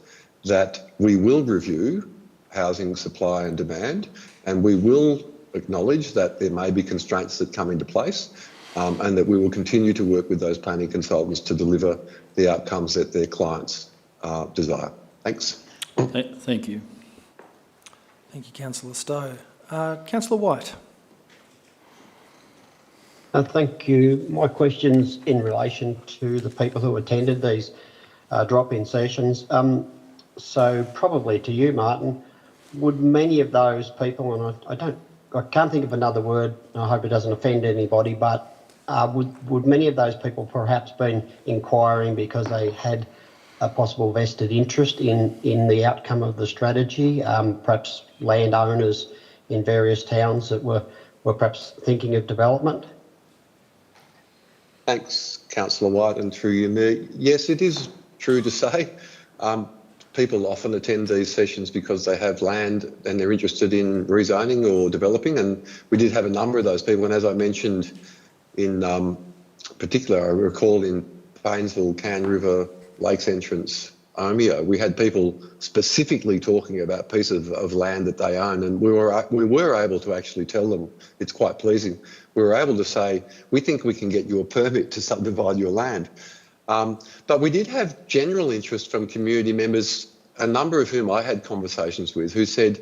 that we will review housing supply and demand, and we will acknowledge that there may be constraints that come into place, and that we will continue to work with those planning consultants to deliver the outcomes that their clients desire. Thanks. Thank you. Thank you, Councillor Stowe. Councillor White. Thank you. My question's in relation to the people who attended these drop-in sessions. So probably to you, Martin, would many of those people, and I can't think of another word, and I hope it doesn't offend anybody, but would many of those people perhaps been inquiring because they had a possible vested interest in the outcome of the strategy, perhaps landowners in various towns that were perhaps thinking of development? Thanks, Councillor White, and through you, Mayor. Yes, it is true to say. People often attend these sessions because they have land and they're interested in rezoning or developing, and we did have a number of those people. And as I mentioned, in particular, I recall in Painesville, Can River, Lakes Entrance, Omeo, we had people specifically talking about pieces of land that they own, and we were able to actually tell them, it's quite pleasing, we were able to say, we think we can get you a permit to subdivide your land. But we did have general interest from community members, a number of whom I had conversations with, who said,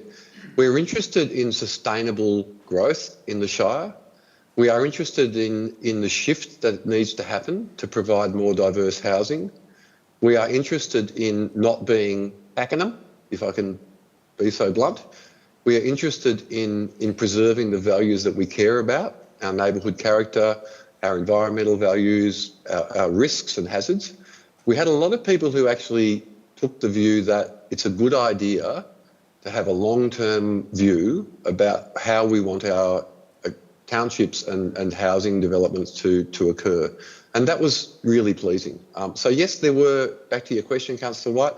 we're interested in sustainable growth in the Shire. We are interested in the shift that needs to happen to provide more diverse housing. We are interested in not being Pakenham, if I can be so blunt. We are interested in preserving the values that we care about, our neighbourhood character, our environmental values, our risks and hazards. We had a lot of people who actually took the view that it's a good idea to have a long-term view about how we want our townships and housing developments to occur. And that was really pleasing. So yes, there were, back to your question, Councillor White,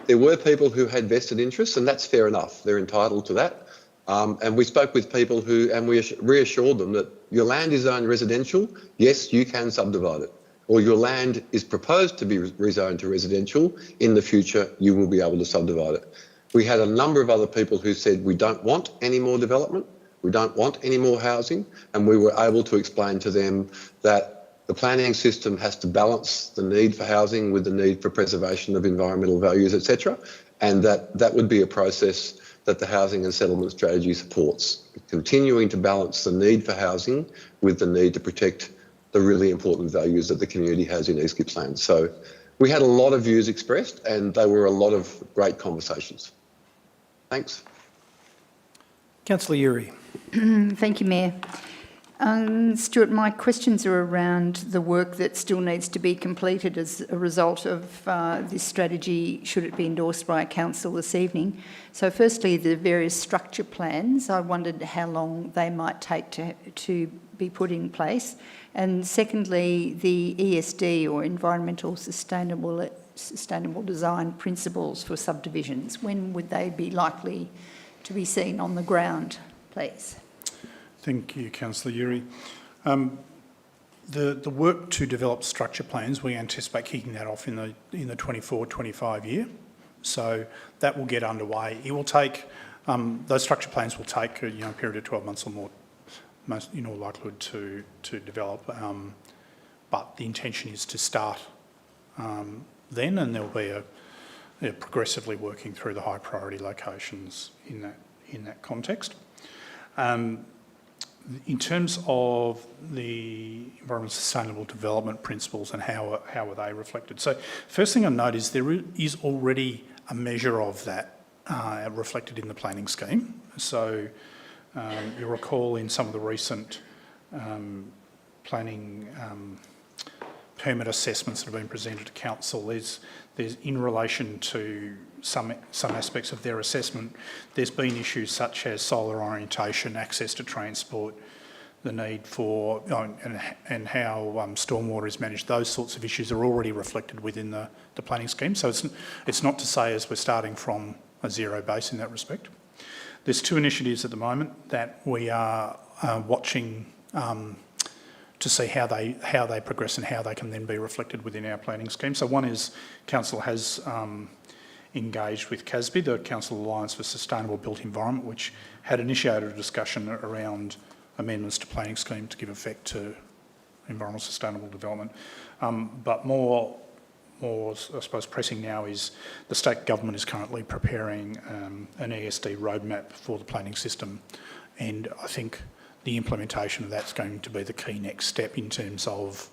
there were people who had vested interests, and that's fair enough. They're entitled to that. And we spoke with people and we reassured them that your land is zoned residential, yes, you can subdivide it. Or your land is proposed to be rezoned to residential, in the future you will be able to subdivide it. We had a number of other people who said we don't want any more development, we don't want any more housing, and we were able to explain to them that the planning system has to balance the need for housing with the need for preservation of environmental values, etc., and that would be a process that the Housing and Settlement Strategy supports, continuing to balance the need for housing with the need to protect the really important values that the community has in East Gippsland. So we had a lot of views expressed, and they were a lot of great conversations. Thanks. Councillor Uri. Thank you, Mayor. Stuart, my questions are around the work that still needs to be completed as a result of this strategy, should it be endorsed by a council this evening. So firstly, the various structure plans, I wondered how long they might take to be put in place. And secondly, the ESD, or Environmental Sustainable Design Principles for subdivisions, when would they be likely to be seen on the ground, please? Thank you, Councillor Uri. The work to develop structure plans, we anticipate kicking that off in the 24-25 year. So that will get underway. It will take, those structure plans will take a period of 12 months or more, in all likelihood, to develop. But the intention is to start then, and there'll be a progressively working through the high priority locations in that context. In terms of the Environmental Sustainable Development Principles and how are they reflected? So first thing I note is there is already a measure of that reflected in the planning scheme. So you'll recall in some of the recent planning permit assessments that have been presented to council, there's in relation to some aspects of their assessment, there's been issues such as solar orientation, access to transport, the need for, and how stormwater is managed. Those sorts of issues are already reflected within the planning scheme. So it's not to say as we're starting from a zero base in that respect. There's two initiatives at the moment that we are watching to see how they progress and how they can then be reflected within our planning scheme. So one is council has engaged with CASB, the Council Alliance for Sustainable Built Environment, which had initiated a discussion around amendments to planning scheme to give effect to environmental sustainable development. But more, I suppose, pressing now is the state government is currently preparing an ESD roadmap for the planning system, and I think the implementation of that's going to be the key next step in terms of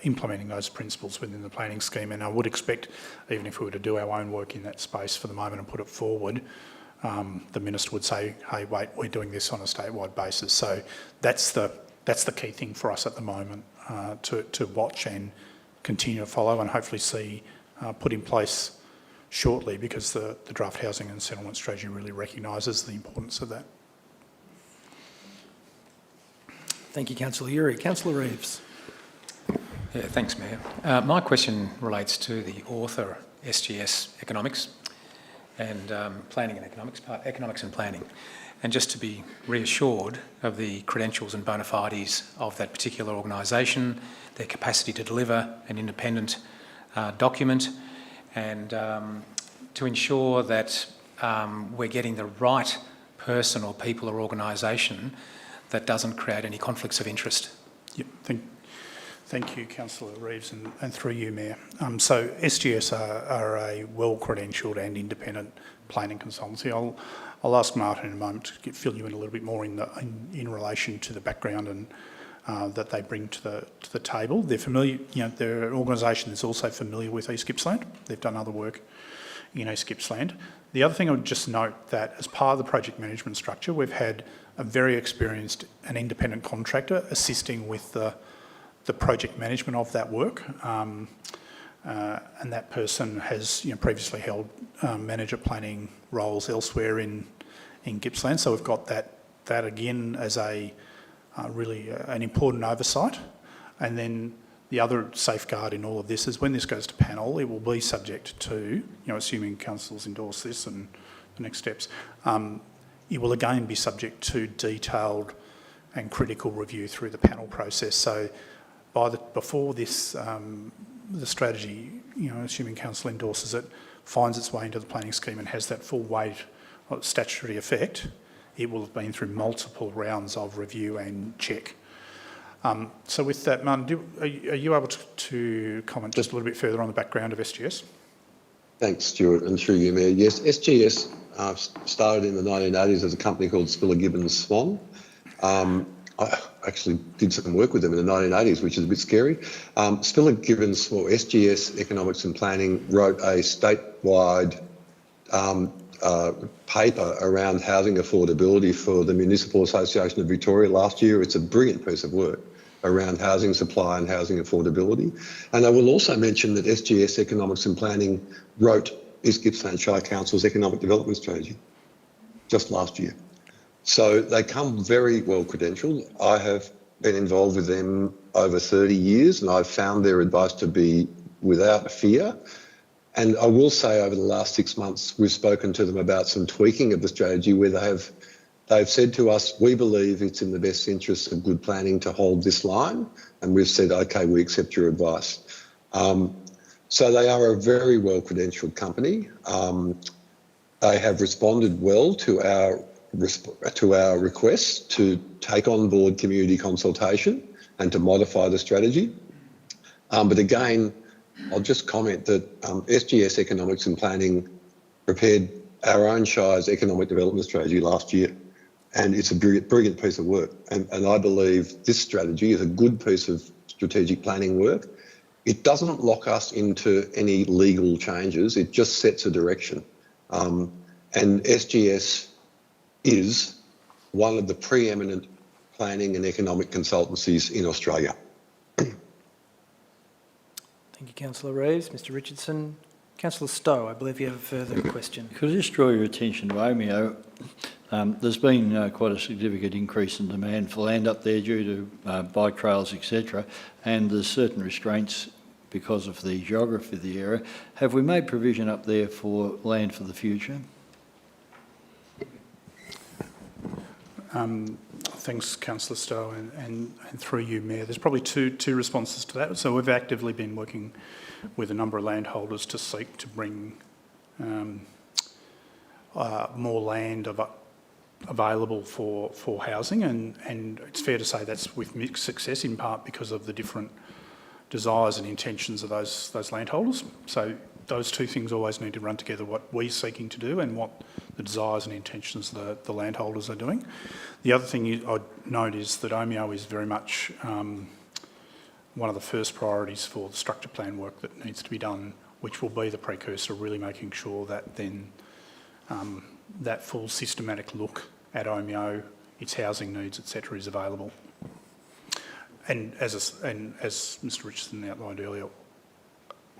implementing those principles within the planning scheme. And I would expect, even if we were to do our own work in that space for the moment and put it forward, the Minister would say, hey, wait, we're doing this on a statewide basis. So that's the key thing for us at the moment, to watch and continue to follow and hopefully see put in place shortly, because the draft housing and settlement strategy really recognises the importance of that. Thank you, Councillor Uri. Councillor Reeves. Yeah, thanks, Mayor. My question relates to the author, SGS Economics, and planning and economics and planning. And just to be reassured of the credentials and bona fides of that particular organisation, their capacity to deliver an independent document, and to ensure that we're getting the right person or people or organisation that doesn't create any conflicts of interest. Yep, thank you, Councillor Reeves, and through you, Mayor. So SGS are a well-credentialed and independent planning consultancy. I'll ask Martin in a moment to fill you in a little bit more in relation to the background and that they bring to the table. They're familiar, they're an organisation that's also familiar with East Gippsland. They've done other work in East Gippsland. The other thing I would just note that as part of the project management structure, we've had a very experienced and independent contractor assisting with the project management of that work, and that person has previously held manager planning roles elsewhere in Gippsland. So we've got that again as a really an important oversight. And then the other safeguard in all of this is when this goes to panel, it will be subject to, assuming councils endorse this and the next steps, it will again be subject to detailed and critical review through the panel process. So before this, the strategy, assuming council endorses it, finds its way into the planning scheme and has that full weight of statutory effect, it will have been through multiple rounds of review and check. So with that, Martin, are you able to comment just a little bit further on the background of SGS? Thanks, Stuart, and through you, Mayor. Yes, SGS started in the 1980s as a company called Spiller Gibbons Swan. I actually did some work with them in the 1980s, which is a bit scary. Spiller Gibbons, or SGS Economics and Planning, wrote a statewide paper around housing affordability for the Municipal Association of Victoria last year. It's a brilliant piece of work around housing supply and housing affordability. And I will also mention that SGS Economics and Planning wrote East Gippsland Shire Council's Economic Development Strategy just last year. So they come very well credentialed. I have been involved with them over 30 years and I've found their advice to be without fear. And I will say over the last 6 months, we've spoken to them about some tweaking of the strategy where they've said to us, we believe it's in the best interest of good planning to hold this line. And we've said, okay, we accept your advice. So they are a very well credentialed company. They have responded well to our request to take on board community consultation and to modify the strategy. But again, I'll just comment that SGS Economics and Planning prepared our own Shire's economic development strategy last year, and it's a brilliant piece of work. And I believe this strategy is a good piece of strategic planning work. It doesn't lock us into any legal changes, it just sets a direction. And SGS is one of the preeminent planning and economic consultancies in Australia. Thank you, Councillor Reeves. Mr Richardson. Councillor Stowe, I believe you have a further question. Could I just draw your attention to AMIO? There's been quite a significant increase in demand for land up there due to bike trails, etc., and there's certain restraints because of the geography of the area. Have we made provision up there for land for the future? I Thanks, Councillor Stowe, and through you, Mayor. There's probably two responses to that. So we've actively been working with a number of landholders to seek to bring more land available for housing, and it's fair to say that's with mixed success, in part because of the different desires and intentions of those landholders. So those two things always need to run together, what we're seeking to do and what the desires and intentions of the landholders are doing. The other thing I'd note is that OMEO is very much one of the first priorities for the structure plan work that needs to be done, which will be the precursor, really making sure that then that full systematic look at OMEO, its housing needs, etc., is available. And as Mr. Richardson outlined earlier,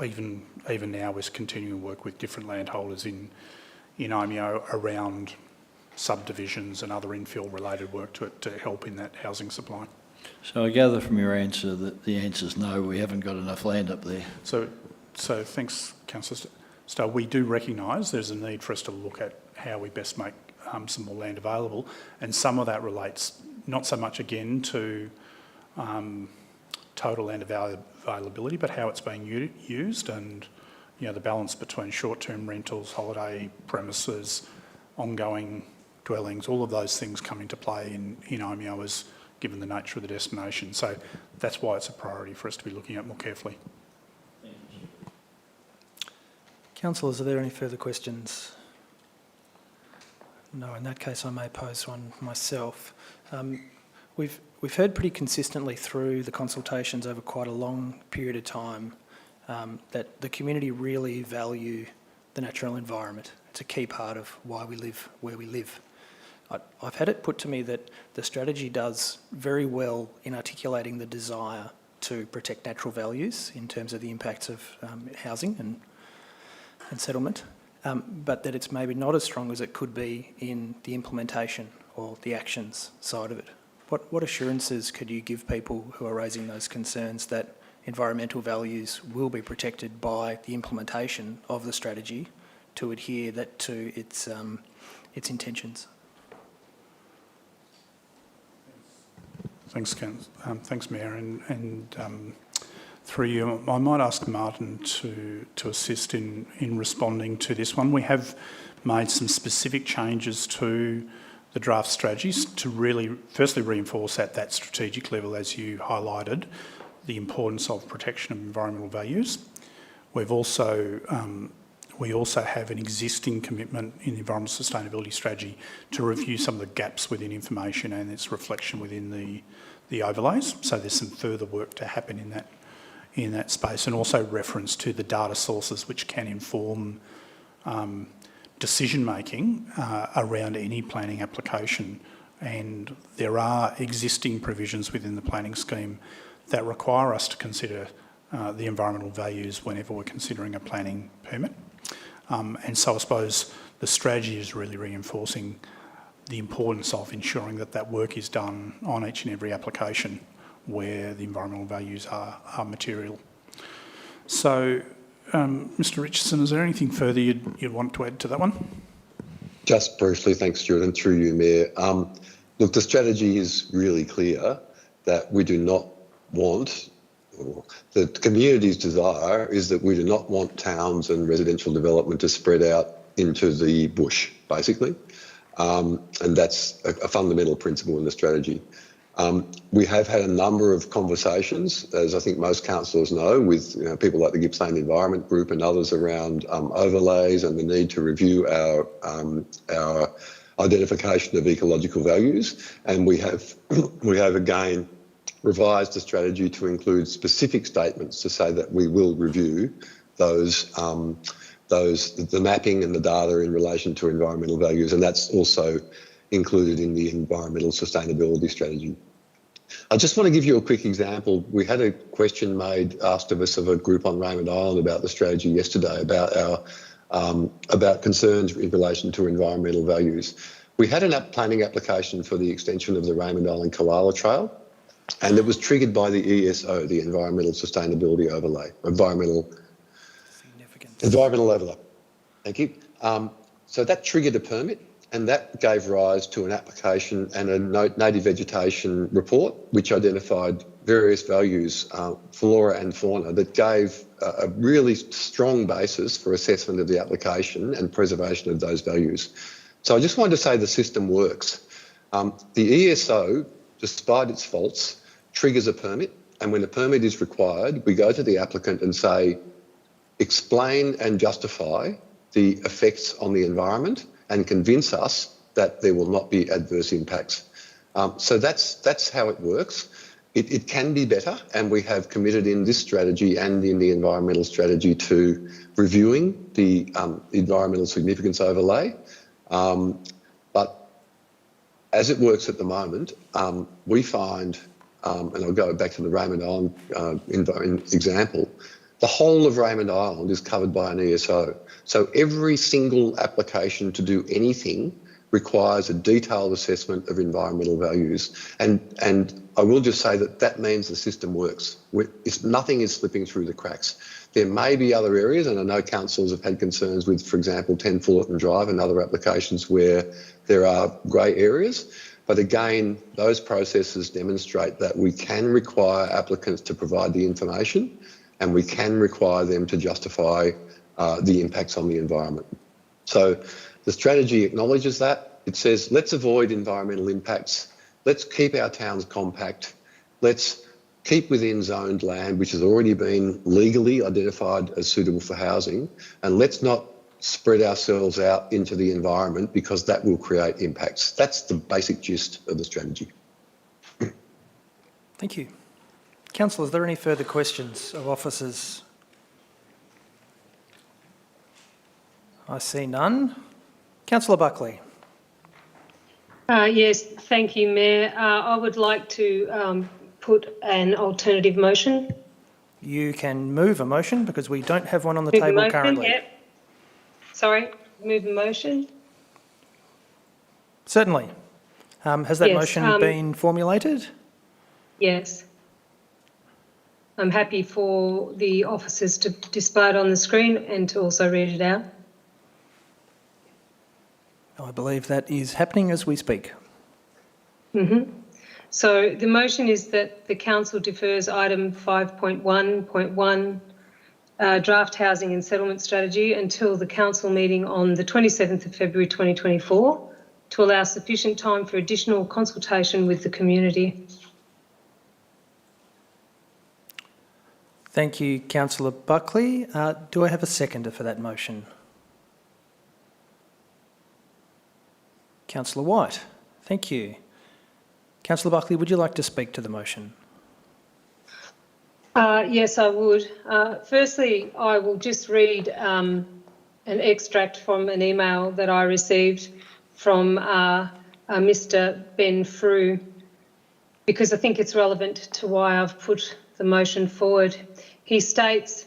even now we're continuing to work with different landholders in OMEO around subdivisions and other infill related work to help in that housing supply. So I gather from your answer that the answer is no, we haven't got enough land up there. So thanks, Councillor Stowe. We do recognise there's a need for us to look at how we best make some more land available, and some of that relates not so much again to total land availability, but how it's being used, and the balance between short-term rentals, holiday premises, ongoing dwellings, all of those things come into play in OMEO as given the nature of the destination. So that's why it's a priority for us to be looking at more carefully. Councillors, are there any further questions? No, in that case I may pose one myself. We've heard pretty consistently through the consultations over quite a long period of time that the community really value the natural environment. It's a key part of why we live where we live. I've had it put to me that the strategy does very well in articulating the desire to protect natural values in terms of the impacts of housing and settlement, but that it's maybe not as strong as it could be in the implementation or the actions side of it. What assurances could you give people who are raising those concerns that environmental values will be protected by the implementation of the strategy to adhere to its intentions? Thanks, Mayor, and through you, I might ask Martin to assist in responding to this one. We have made some specific changes to the draft strategies to really, firstly, reinforce at that strategic level, as you highlighted, the importance of protection of environmental values. We've also we also have an existing commitment in the environmental sustainability strategy to review some of the gaps within information and its reflection within the overlays. So there's some further work to happen in that space, and also reference to the data sources which can inform decision making around any planning application. And there are existing provisions within the planning scheme that require us to consider the environmental values whenever we're considering a planning permit. And so I suppose the strategy is really reinforcing the importance of ensuring that that work is done on each and every application where the environmental values are material. So, Mr. Richardson, is there anything further you'd want to add to that one? Just briefly, thanks, Stuart, and through you, Mayor. Look, the strategy is really clear that we do not want, or the community's desire is that we do not want towns and residential development to spread out into the bush, basically. And that's a fundamental principle in the strategy. We have had a number of conversations, as I think most councillors know, with people like the Gippsland Environment Group and others around overlays and the need to review our identification of ecological values. And we have again revised the strategy to include specific statements to say that we will review the mapping and the data in relation to environmental values, and that's also included in the environmental sustainability strategy. I just want to give you a quick example. We had a question asked of us of a group on Raymond Island about the strategy yesterday, about concerns in relation to environmental values. We had a planning application for the extension of the Raymond Island Koala Trail, and it was triggered by the ESO, the Environmental Sustainability Overlay, Environmental Overlay. Thank you. So that triggered a permit. and that gave rise to an application and a native vegetation report, which identified various values, flora and fauna, that gave a really strong basis for assessment of the application and preservation of those values. So I just wanted to say the system works. The ESO, despite its faults, triggers a permit, and when a permit is required, we go to the applicant and say, explain and justify the effects on the environment and convince us that there will not be adverse impacts. So that's how it works. It can be better, and we have committed in this strategy and in the environmental strategy to reviewing the environmental significance overlay. But as it works at the moment, we find, and I'll go back to the Raymond Island example, the whole of Raymond Island is covered by an ESO. So every single application to do anything requires a detailed assessment of environmental values. And I will just say that means the system works. Nothing is slipping through the cracks. There may be other areas, and I know councillors have had concerns with, for example, 10 Fullerton Drive and other applications where there are grey areas. But again, those processes demonstrate that we can require applicants to provide the information, and we can require them to justify the impacts on the environment. So the strategy acknowledges that. It says, let's avoid environmental impacts. Let's keep our towns compact. Let's keep within zoned land, which has already been legally identified as suitable for housing. And let's not spread ourselves out into the environment, because that will create impacts. That's the basic gist of the strategy. Thank you. Councillor, is there any further questions of officers? I see none. Councillor Buckley. Yes, thank you, Mayor. I would like to put an alternative motion. You can move a motion because we don't have one on the Move a table motion, currently. yep. Sorry, move a motion. Certainly. Has that Yes, motion been formulated? Yes. I'm happy for the officers to display it on the screen and to also read it out. I believe that is happening as we speak. So the motion is that the council defers item 5.1.1 draft housing and settlement strategy until the council meeting on the 27th of February 2024 to allow sufficient time for additional consultation with the community. Thank you, Councillor Buckley. Do I have a seconder for that motion? Councillor White. Thank you. Councillor Buckley, would you like to speak to the motion? Yes, I would. Firstly, I will just read an extract from an email that I received from Mr. Ben Frew, because I think it's relevant to why I've put the motion forward. He states,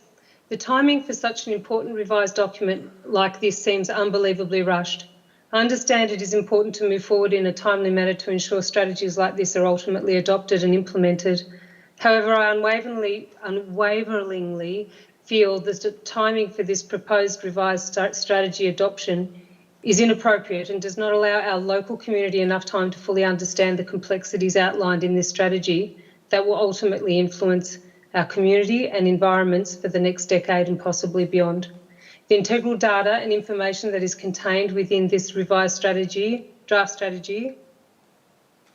"The timing for such an important revised document like this seems unbelievably rushed. I understand it is important to move forward in a timely manner to ensure strategies like this are ultimately adopted and implemented. However, I unwaveringly feel that the timing for this proposed revised strategy adoption is inappropriate and does not allow our local community enough time to fully understand the complexities outlined in this strategy that will ultimately influence our community and environments for the next decade and possibly beyond. The integral data and information that is contained within this revised strategy, draft strategy,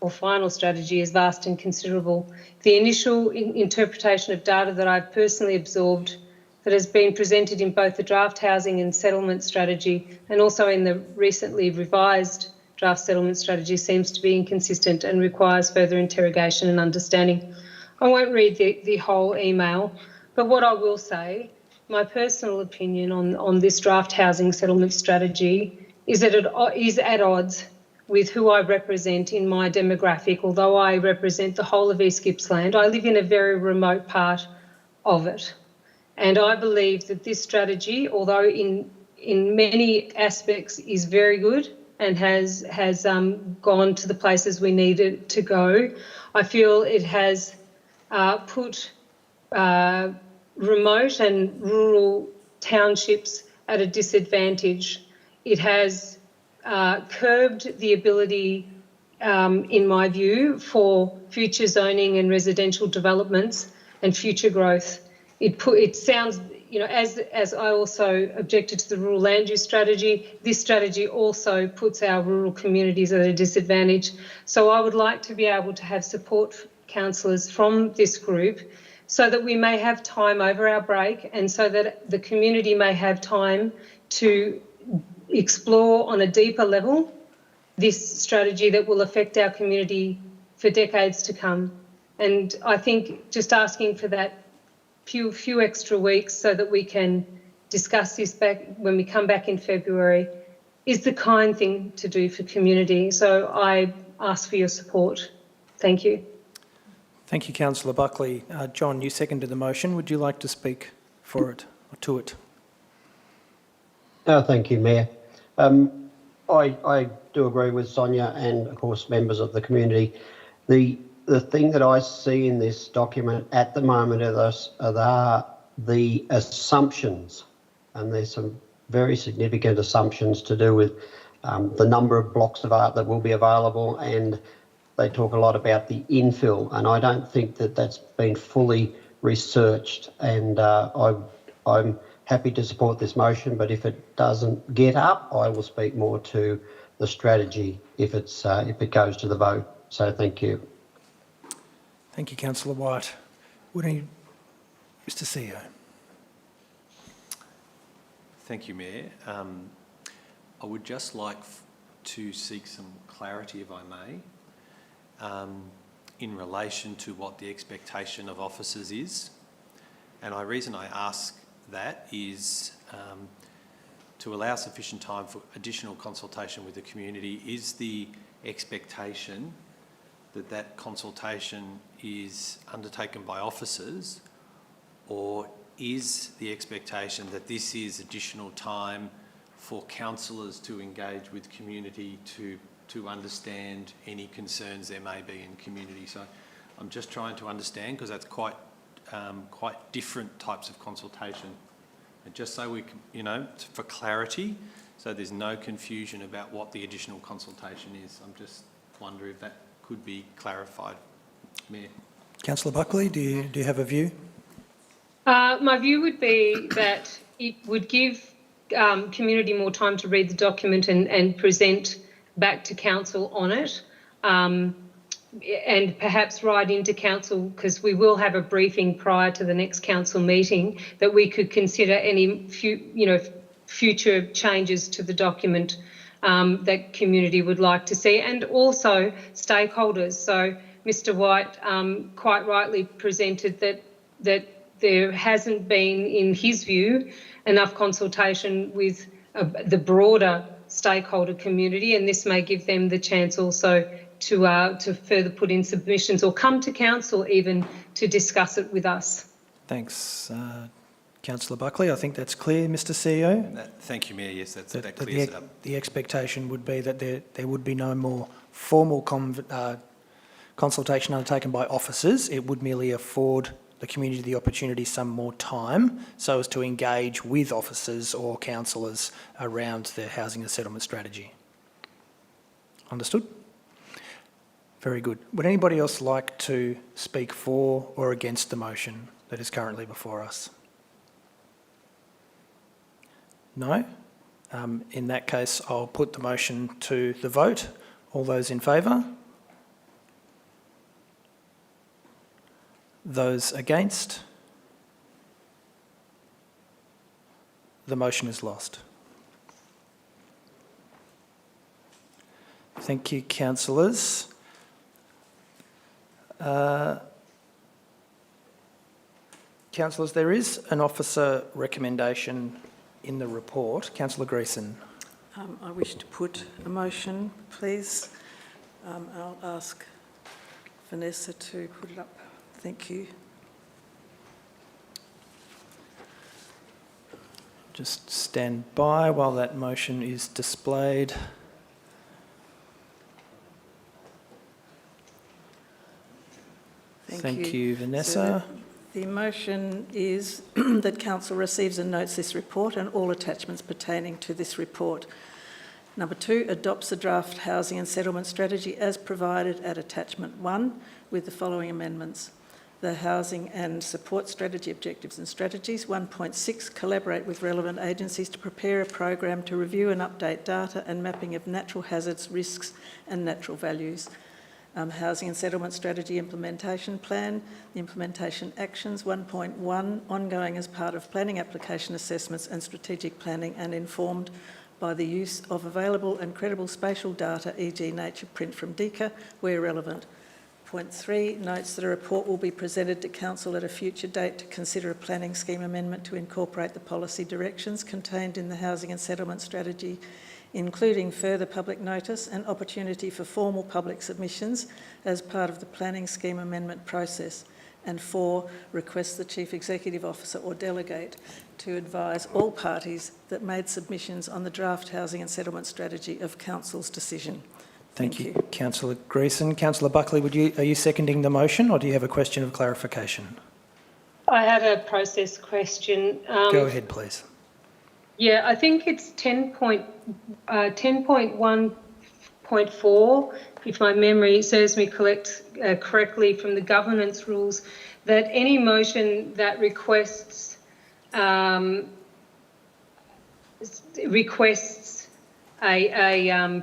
or final strategy is vast and considerable. The initial interpretation of data that I've personally absorbed that has been presented in both the draft housing and settlement strategy and also in the recently revised draft settlement strategy seems to be inconsistent and requires further interrogation and understanding." I won't read the whole email, but what I will say, my personal opinion on this draft housing settlement strategy is that it is at odds with who I represent in my demographic. Although I represent the whole of East Gippsland, I live in a very remote part of it. And I believe that this strategy, although in many aspects is very good and has gone to the places we need it to go, I feel it has put remote and rural townships at a disadvantage. It has curbed the ability, in my view, for future zoning and residential developments and future growth. It sounds, you know, as I also objected to the rural land use strategy, this strategy also puts our rural communities at a disadvantage. So I would like to be able to have support councillors from this group so that we may have time over our break and so that the community may have time to explore on a deeper level this strategy that will affect our community for decades to come. And I think just asking for that few extra weeks so that we can discuss this back when we come back in February is the kind thing to do for community. So I ask for your support. Thank you. Thank you, Councillor Buckley. John, you seconded the motion. Would you like to speak for it or to it? Thank you, Mayor. I do agree with Sonia and, of course, members of the community. The thing that I see in this document at the moment are the assumptions, and there's some very significant assumptions to do with the number of blocks of art that will be available, and they talk a lot about the infill, and I don't think that that's been fully researched, and I'm happy to support this motion, but if it doesn't get up, I will speak more to the strategy if it goes to the vote. So thank you. Thank you, Councillor White. Mr. CEO. Thank you, Mayor. I would just like to seek some clarity, if I may, in relation to what the expectation of officers is. And the reason I ask that is to allow sufficient time for additional consultation with the community. Is the expectation that consultation is undertaken by officers, or is the expectation that this is additional time for councillors to engage with community to understand any concerns there may be in community? So I'm just trying to understand, because that's quite different types of consultation. And just so we can, you know, for clarity, so there's no confusion about what the additional consultation is. I'm just wondering if that could be clarified, Mayor. Councillor Buckley, do you have a view? My view would be that it would give community more time to read the document and present back to council on it, and perhaps write into council, because we will have a briefing prior to the next council meeting, that we could consider any future changes to the document that community would like to see, and also stakeholders. So Mr. White quite rightly presented that there hasn't been, in his view, enough consultation with the broader stakeholder community, and this may give them the chance also to further put in submissions or come to council even to discuss it with us. Thanks, Councillor Buckley. I think that's clear, Mr. CEO. Thank you, Mayor. Yes, that clears it up. The expectation would be that there would be no more formal consultation undertaken by officers. It would merely afford the community the opportunity some more time so as to engage with officers or councillors around the housing and settlement strategy. Understood? Very good. Would anybody else like to speak for or against the motion that is currently before us? No? In that case, I'll put the motion to the vote. All those in favour? Those against? The motion is lost. Thank you, councillors. Councillors, there is an officer recommendation in the report. Councillor Greason. I wish to put a motion, please. I'll ask Vanessa to put it up. Thank you. Just stand by while that motion is displayed. Thank you, Vanessa. So the motion is that Council receives and notes this report and all attachments pertaining to this report. Number 2, adopts the draft housing and settlement strategy as provided at attachment 1 with the following amendments. The housing and support strategy objectives and strategies. 1.6, collaborate with relevant agencies to prepare a program to review and update data and mapping of natural hazards, risks and natural values. Housing and settlement strategy implementation plan, implementation actions. 1.1, ongoing as part of planning application assessments and strategic planning and informed by the use of available and credible spatial data, e.g. nature print from DECA, where relevant. Point 3, notes that a report will be presented to Council at a future date to consider a planning scheme amendment to incorporate the policy directions contained in the Housing and Settlement Strategy, including further public notice and opportunity for formal public submissions as part of the planning scheme amendment process. And 4, requests the Chief Executive Officer or delegate to advise all parties that made submissions on the draft Housing and Settlement Strategy of Council's decision. Thank you, Councillor Greason. Councillor Buckley, are you seconding the motion, or do you have a question of clarification? I have a process question. Go ahead, please. Yeah, I think it's 10.1.4, if my memory serves me correctly from the governance rules, that any motion that requests a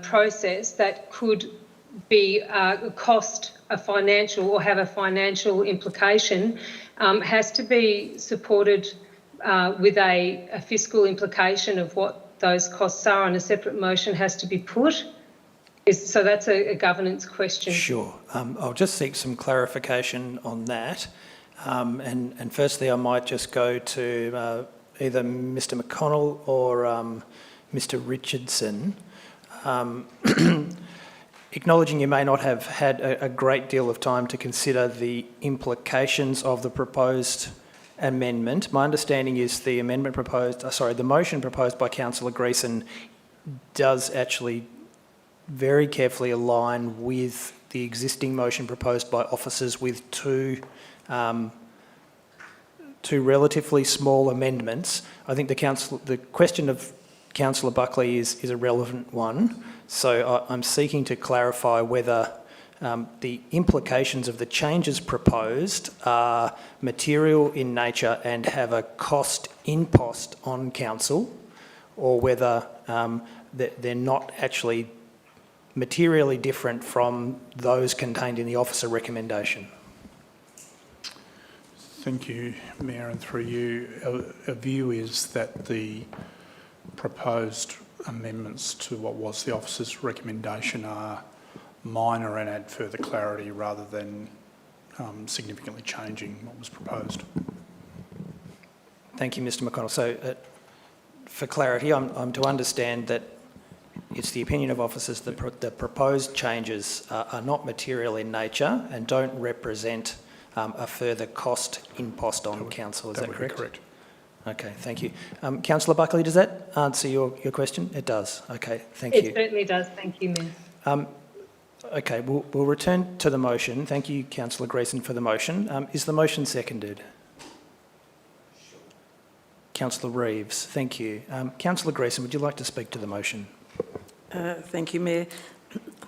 process that could be cost a financial or have a financial implication has to be supported with a fiscal implication of what those costs are, and a separate motion has to be put. So that's a governance question. Sure. I'll just seek some clarification on that. And firstly, I might just go to either Mr McConnell or Mr Richardson. Acknowledging you may not have had a great deal of time to consider the implications of the proposed amendment, my understanding is the motion proposed by Councillor Greason does actually very carefully align with the existing motion proposed by officers with two relatively small amendments. I think the question of Councillor Buckley is a relevant one. So I'm seeking to clarify whether the implications of the changes proposed are material in nature and have a cost impost on council, or whether they're not actually materially different from those contained in the officer recommendation. Thank you, Mayor, and through you. Our view is that the proposed amendments to what was the officer's recommendation are minor and add further clarity rather than significantly changing what was proposed. Thank you, Mr McConnell. So for clarity, I'm to understand that it's the opinion of officers that the proposed changes are not material in nature and don't represent a further cost impost on council. Is that correct? Correct. Okay, thank you. Councillor Buckley, does that answer your question? It does. Okay, thank you. It certainly does. Thank you, Mayor. Okay, we'll return to the motion. Thank you, Councillor Greason, for the motion. Is the motion seconded? Councillor Reeves, thank you. Councillor Greason, would you like to speak to the motion? Thank you, Mayor.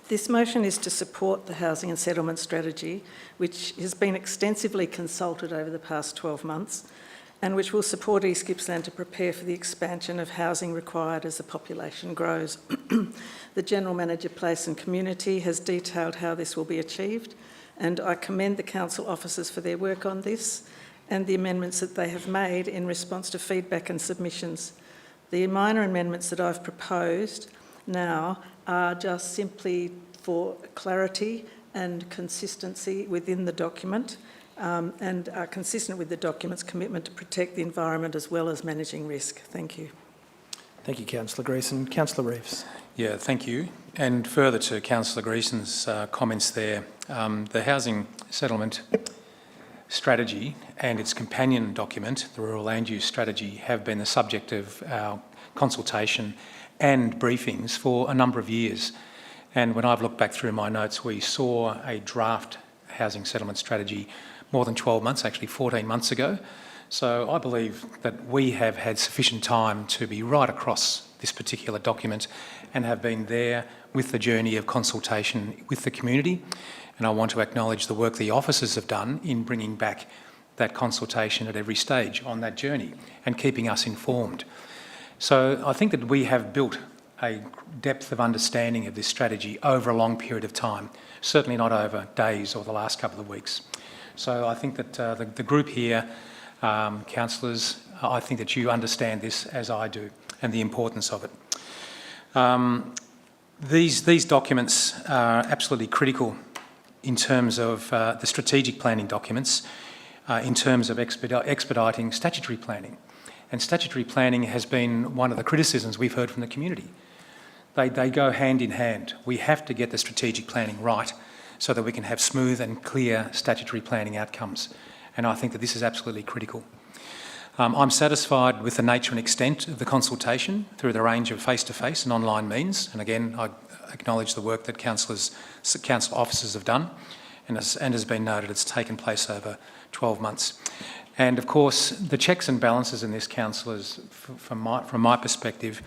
This motion is to support the Housing and Settlement Strategy, which has been extensively consulted over the past 12 months and which will support East Gippsland to prepare for the expansion of housing required as the population grows. The General Manager, Place and Community has detailed how this will be achieved, and I commend the Council officers for their work on this and the amendments that they have made in response to feedback and submissions. The minor amendments that I've proposed now are just simply for clarity and consistency within the document, and are consistent with the document's commitment to protect the environment as well as managing risk. Thank you. Thank you, Councillor Greason. Councillor Reeves. Yeah, thank you. And further to Councillor Greason's comments there, the Housing Settlement Strategy and its companion document, the Rural Land Use Strategy, have been the subject of our consultation and briefings for a number of years. And when I've looked back through my notes, we saw a draft Housing Settlement Strategy more than 12 months, actually 14 months ago. So I believe that we have had sufficient time to be right across this particular document and have been there with the journey of consultation with the community. And I want to acknowledge the work the officers have done in bringing back that consultation at every stage on that journey and keeping us informed. So I think that we have built a depth of understanding of this strategy over a long period of time, certainly not over days or the last couple of weeks. So I think that the group here, councillors, I think that you understand this as I do and the importance of it. These documents are absolutely critical in terms of the strategic planning documents, in terms of expediting statutory planning. And statutory planning has been one of the criticisms we've heard from the community. They go hand in hand. We have to get the strategic planning right so that we can have smooth and clear statutory planning outcomes. And I think that this is absolutely critical. I'm satisfied with the nature and extent of the consultation through the range of face-to-face and online means. And again, I acknowledge the work that council officers have done. And has been noted, it's taken place over 12 months. And of course, the checks and balances in this, councillors, from my perspective,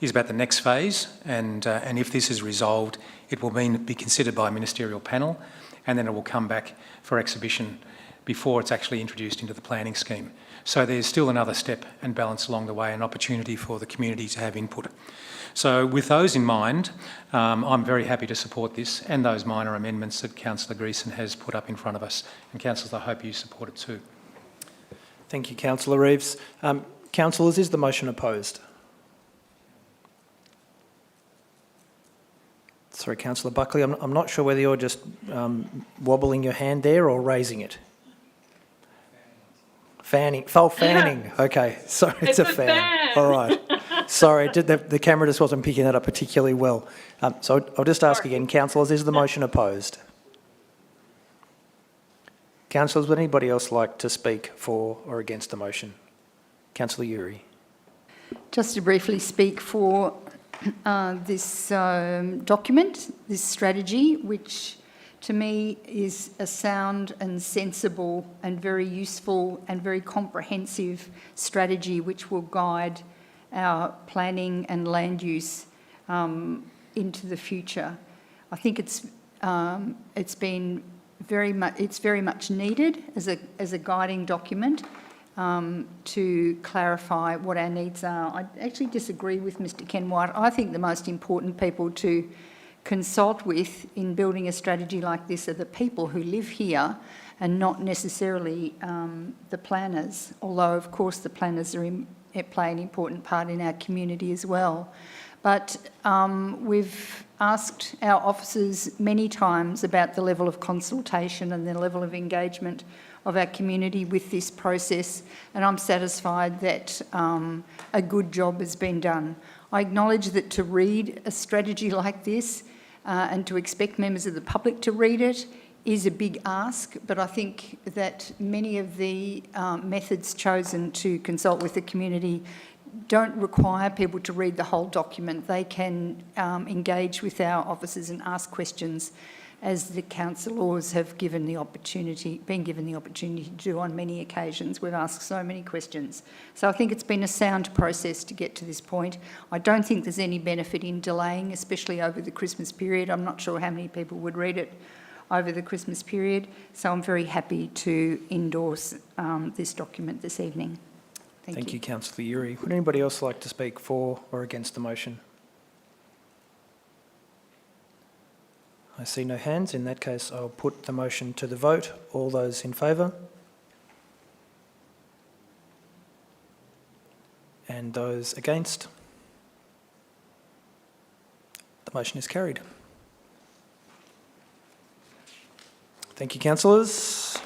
is about the next phase. And if this is resolved, it will be considered by a ministerial panel, and then it will come back for exhibition before it's actually introduced into the planning scheme. So there's still another step and balance along the way, an opportunity for the community to have input. So with those in mind, I'm very happy to support this and those minor amendments that Councillor Greason has put up in front of us. And councillors, I hope you support it too. Thank you, Councillor Reeves. Councillors, is the motion opposed? Sorry, Councillor Buckley, I'm not sure whether you're just wobbling your hand there or raising it. Fanning. Oh, fanning. Okay. Sorry, it's a fan. All right. Sorry, the camera just wasn't picking that up particularly well. So I'll just ask again, councillors, is the motion opposed? Councillors, would anybody else like to speak for or against the motion? Councillor Uri. Just to briefly speak for this document, this strategy, which to me is a sound and sensible and very useful and very comprehensive strategy which will guide our planning and land use into the future. I think it's very much needed as a guiding document to clarify what our needs are. I actually disagree with Mr. Ken White. I think the most important people to consult with in building a strategy like this are the people who live here and not necessarily the planners, although of course the planners play an important part in our community as well. But we've asked our officers many times about the level of consultation and the level of engagement of our community with this process, and I'm satisfied that a good job has been done. I acknowledge that to read a strategy like this and to expect members of the public to read it is a big ask, but I think that many of the methods chosen to consult with the community don't require people to read the whole document. They can engage with our officers and ask questions, as the councillors have been given the opportunity to do on many occasions. We've asked so many questions. So I think it's been a sound process to get to this point. I don't think there's any benefit in delaying, especially over the Christmas period. I'm not sure how many people would read it over the Christmas period. So I'm very happy to endorse this document this evening. Thank you, Councillor Uri. Would anybody else like to speak for or against the motion? I see no hands. In that case, I'll put the motion to the vote. All those in favour? And those against? The motion is carried. Thank you, councillors.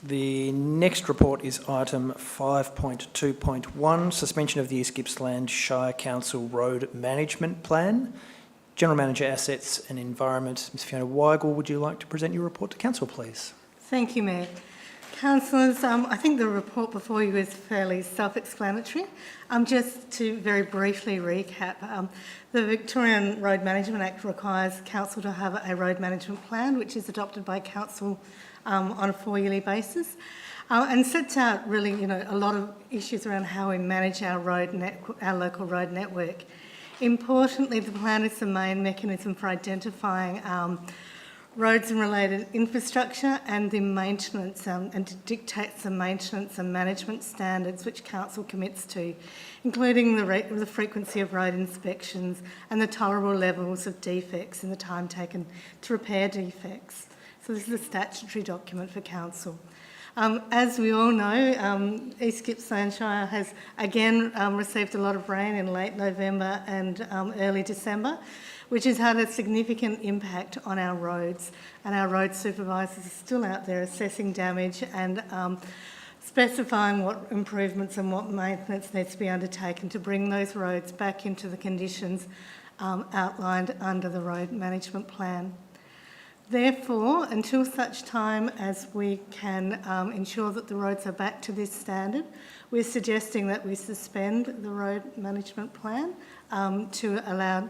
The next report is item 5.2.1, suspension of the East Gippsland Shire Council Road Management Plan. General Manager, Assets and Environment, Ms Fiona Weigel, would you like to present your report to Council, please? Thank you, Mayor. Councillors, I think the report before you is fairly self-explanatory. Just to very briefly recap, the Victorian Road Management Act requires Council to have a road management plan which is adopted by Council on a 4-yearly basis. And sets out really, a lot of issues around how we manage our local road network. Importantly, the plan is the main mechanism for identifying roads and related infrastructure and the maintenance and dictates the maintenance and management standards which Council commits to, including the frequency of road inspections and the tolerable levels of defects in the time taken to repair defects. So this is a statutory document for Council. As we all know, East Gippsland Shire has again received a lot of rain in late November and early December, which has had a significant impact on our roads. And our road supervisors are still out there assessing damage and specifying what improvements and what maintenance needs to be undertaken to bring those roads back into the conditions outlined under the road management plan. Therefore, until such time as we can ensure that the roads are back to this standard, we're suggesting that we suspend the road management plan to allow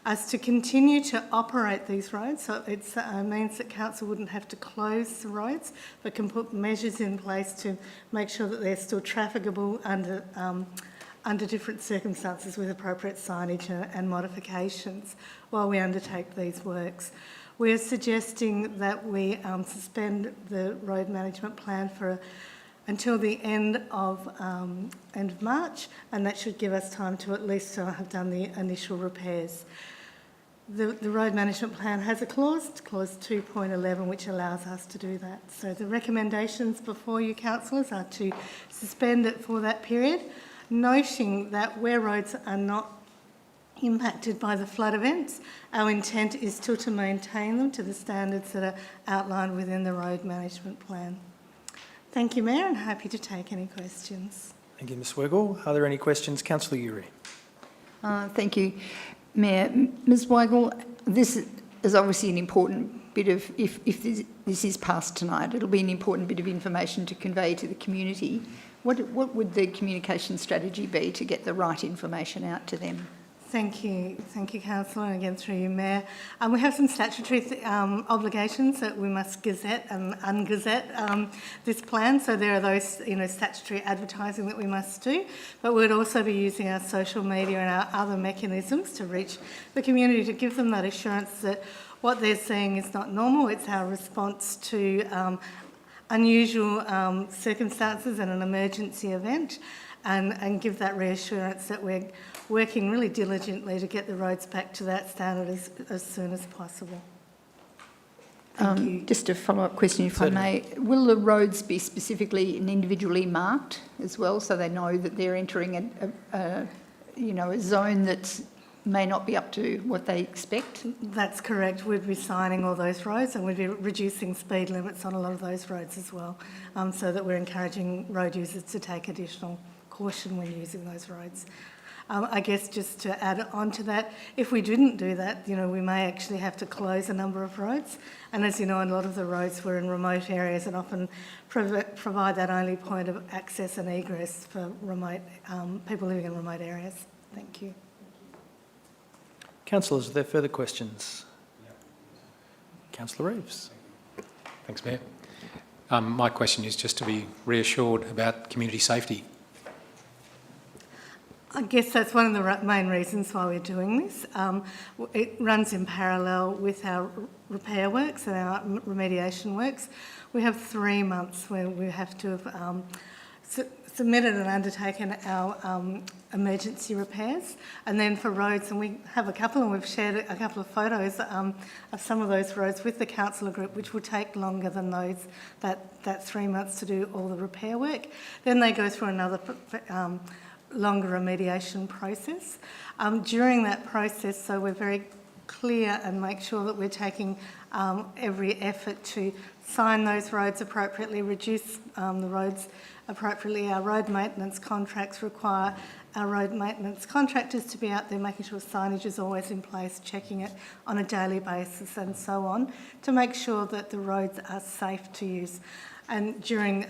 us to continue to operate these roads. So it means that Council wouldn't have to close the roads, but can put measures in place to make sure that they're still trafficable under different circumstances with appropriate signage and modifications while we undertake these works. We're suggesting that we suspend the road management plan until the end of March, and that should give us time to at least have done the initial repairs. The road management plan has a clause 2.11, which allows us to do that. So the recommendations before you, councillors, are to suspend it for that period, noting that where roads are not impacted by the flood events, our intent is still to maintain them to the standards that are outlined within the road management plan. Thank you, Mayor, and happy to take any questions. Thank you, Ms Weigel. Are there any questions? Councillor Uri. Thank you, Mayor. Ms Weigel, this is obviously an important bit of, if this is passed tonight, it'll be an important bit of information to convey to the community. What would the communication strategy be to get the right information out to them? Thank you, Councillor, and again through you, Mayor. We have some statutory obligations that we must gazette and ungazette this plan. So there are those, statutory advertising that we must do, but we'd also be using our social media and our other mechanisms to reach the community to give them that assurance that what they're seeing is not normal. It's our response to unusual circumstances and an emergency event, and give that reassurance that we're working really diligently to get the roads back to that standard as soon as possible. Thank you. Just a follow-up question, if I may. Will the roads be specifically and individually marked as well, so they know that they're entering a zone that may not be up to what they expect? That's correct. We'd be signing all those roads, and we'd be reducing speed limits on a lot of those roads as well, so that we're encouraging road users to take additional caution when using those roads. I guess just to add on to that, if we didn't do that, we may actually have to close a number of roads. And as you know, a lot of the roads were in remote areas and often provide that only point of access and egress for remote people living in remote areas. Thank you. Councillors, are there further questions? Councillor Reeves. Thanks, Mayor. My question is just to be reassured about community safety. I guess that's one of the main reasons why we're doing this. It runs in parallel with our repair works and our remediation works. We have 3 months where we have to have submitted and undertaken our emergency repairs. And then for roads, and we have a couple, and we've shared a couple of photos of some of those roads with the councillor group, which will take longer than that 3 months to do all the repair work. Then they go through another longer remediation process. During that process, so we're very clear and make sure that we're taking every effort to sign those roads appropriately, reduce the roads appropriately. Our road maintenance contracts require our road maintenance contractors to be out there making sure signage is always in place, checking it on a daily basis and so on, to make sure that the roads are safe to use. And during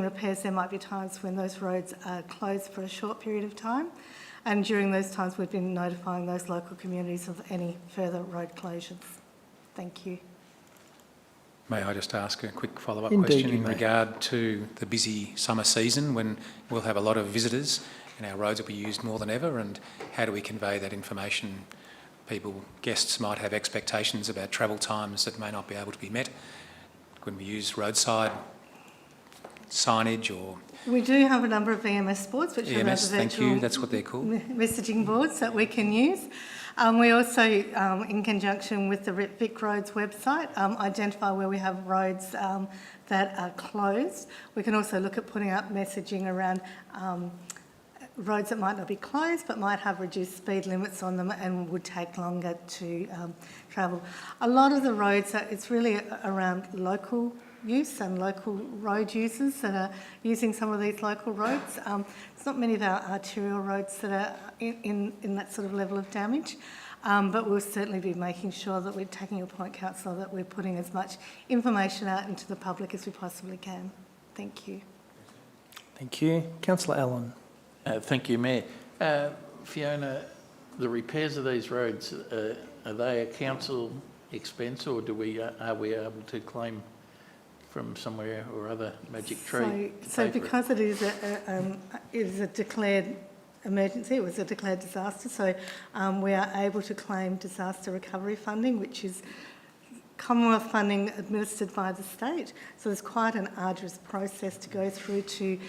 repairs, there might be times when those roads are closed for a short period of time. And during those times, we've been notifying those local communities of any further road closures. Thank you. May I just ask a quick follow-up Indeed, question you in may. regard to the busy summer season when we'll have a lot of visitors and our roads will be used more than ever, and how do we convey that information? Guests might have expectations about travel times that may not be able to be met. When we use roadside signage or We do have a number of EMS boards, which are EMS, rather thank virtual you, that's what they're called. messaging boards that we can use. We also, in conjunction with the Vic Roads website, identify where we have roads that are closed. We can also look at putting up messaging around roads that might not be closed but might have reduced speed limits on them and would take longer to travel. A lot of the roads, it's really around local use and local road users that are using some of these local roads. There's not many of our arterial roads that are in that sort of level of damage, but we'll certainly be making sure that we're taking your point, Councillor, that we're putting as much information out into the public as we possibly can. Thank you. Thank you. Councillor Allen. Thank you, Mayor. Fiona, the repairs of these roads, are they a council expense, or are we able to claim from somewhere or other magic tree? So because it is a declared emergency, it was a declared disaster, so we are able to claim disaster recovery funding, which is Commonwealth funding administered by the state. So there's quite an arduous process to go through to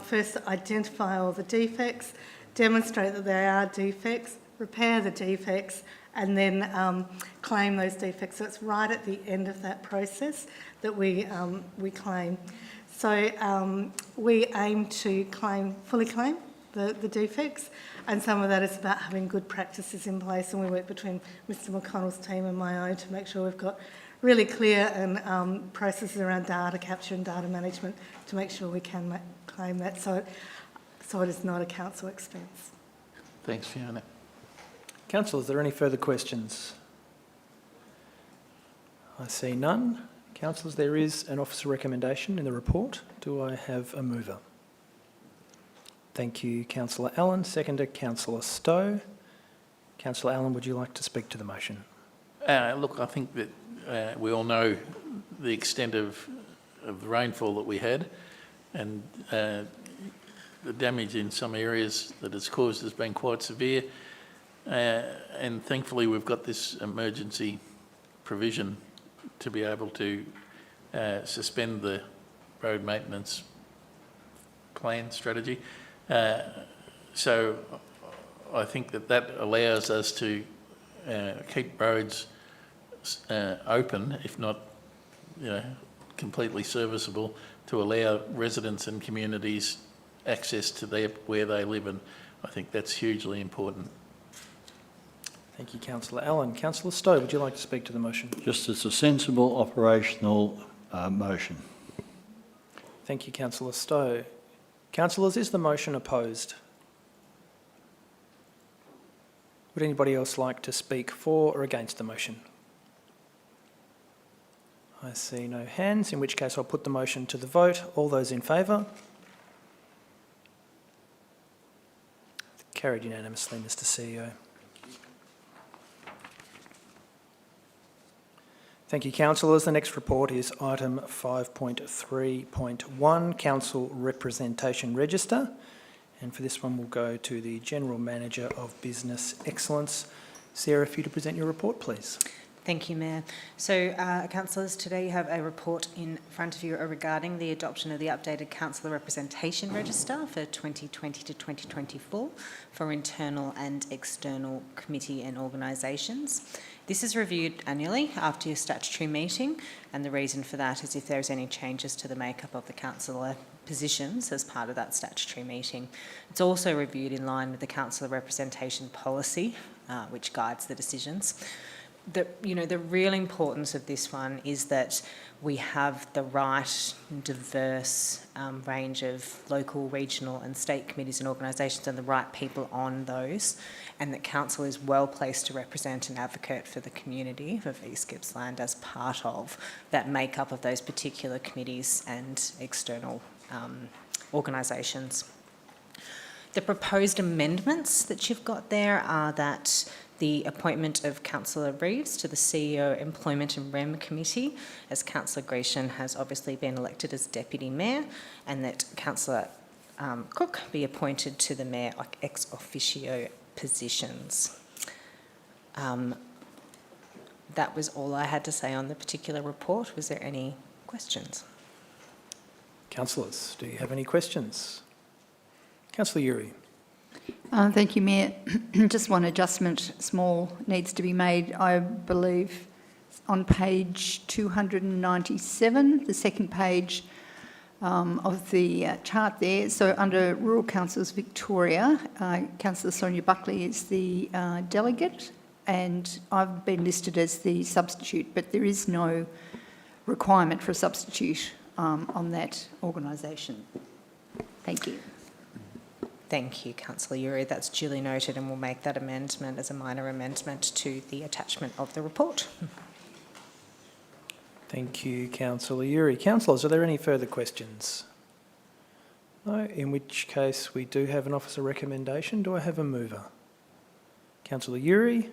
first identify all the defects, demonstrate that there are defects, repair the defects, and then claim those defects. So it's right at the end of that process that we claim. So we aim to fully claim the defects, and some of that is about having good practices in place, and we work between Mr McConnell's team and my own to make sure we've got really clear and processes around data capture and data management to make sure we can claim that, so it is not a council expense. Thanks, Fiona. Councillor, is there any further questions? I see none. Councillors, there is an officer recommendation in the report. Do I have a mover? Thank you, Councillor Allen. Seconder, Councillor Stowe. Councillor Allen, would you like to speak to the motion? Look, I think that we all know the extent of the rainfall that we had, and the damage in some areas that it's caused has been quite severe. And thankfully we've got this emergency provision to be able to suspend the road maintenance plan strategy. So I think that allows us to keep roads open, if not completely serviceable, to allow residents and communities access to where they live, and I think that's hugely important. Thank you, Councillor Allen. Councillor Stowe, would you like to speak to the motion? Just as a sensible operational motion. Thank you, Councillor Stowe. Councillors, is the motion opposed? Would anybody else like to speak for or against the motion? I see no hands, in which case I'll put the motion to the vote. All those in favour? Carried unanimously, Mr CEO. Thank you, councillors. The next report is item 5.3.1, Council Representation Register. And for this one, we'll go to the General Manager of Business Excellence. Sarah, if you to present your report, please. Thank you, Mayor. So, councillors, today you have a report in front of you regarding the adoption of the updated Councillor Representation Register for 2020 to 2024 for internal and external committee and organisations. This is reviewed annually after your statutory meeting, and the reason for that is if there's any changes to the makeup of the councillor positions as part of that statutory meeting. It's also reviewed in line with the Councillor Representation Policy, which guides the decisions. The real importance of this one is that we have the right diverse range of local, regional and state committees and organisations and the right people on those, and that council is well placed to represent and advocate for the community of East Gippsland as part of that makeup of those particular committees and external organisations. The proposed amendments that you've got there are that the appointment of Councillor Reeves to the CEO Employment and Rem Committee, as Councillor Grecian has obviously been elected as Deputy Mayor, and that Councillor Cook be appointed to the Mayor ex officio positions. That was all I had to say on the particular report. Was there any questions? Councillors, do you have any questions? Councillor Uri. Thank you, Mayor. Just one adjustment, small, needs to be made, I believe, on page 297, the second page of the chart there. So under Rural Councils Victoria, Councillor Sonia Buckley is the delegate, and I've been listed as the substitute, but there is no requirement for a substitute on that organisation. Thank you. Thank you, Councillor Uri. That's duly noted, and we'll make that amendment as a minor amendment to the attachment of the report. Thank you, Councillor Uri. Councillors, are there any further questions? No, in which case we do have an officer recommendation. Do I have a mover? Councillor Uri.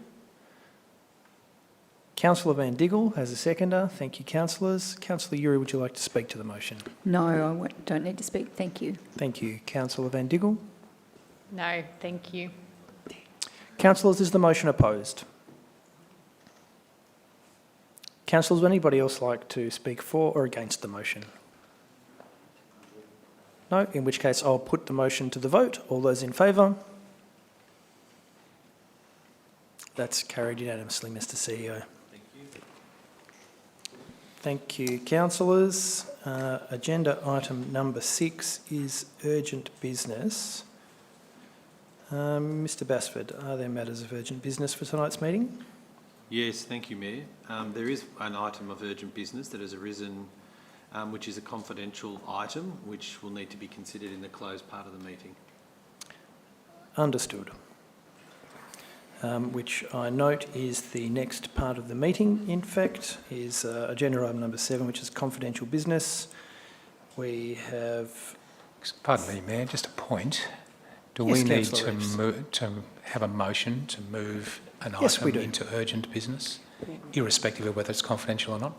Councillor Van Diggle has a seconder. Thank you, councillors. Councillor Uri, would you like to speak to the motion? No, I don't need to speak. Thank you. Thank you. Councillor Van Diggle. No, thank you. Councillors, is the motion opposed? Councillors, would anybody else like to speak for or against the motion? No, in which case I'll put the motion to the vote. All those in favour? That's carried unanimously, Mr CEO. Thank you, councillors. Agenda item number 6 is urgent business. Mr Basford, are there matters of urgent business for tonight's meeting? Yes, thank you, Mayor. There is an item of urgent business that has arisen, which is a confidential item, which will need to be considered in the closed part of the meeting. Understood. Which I note is the next part of the meeting, in fact, is agenda item number 7, which is confidential business. We have... Pardon me, Mayor, just a point. Do Yes, we need Councillor to have a motion to move an Yes, we item do. into urgent business, irrespective of whether it's confidential or not?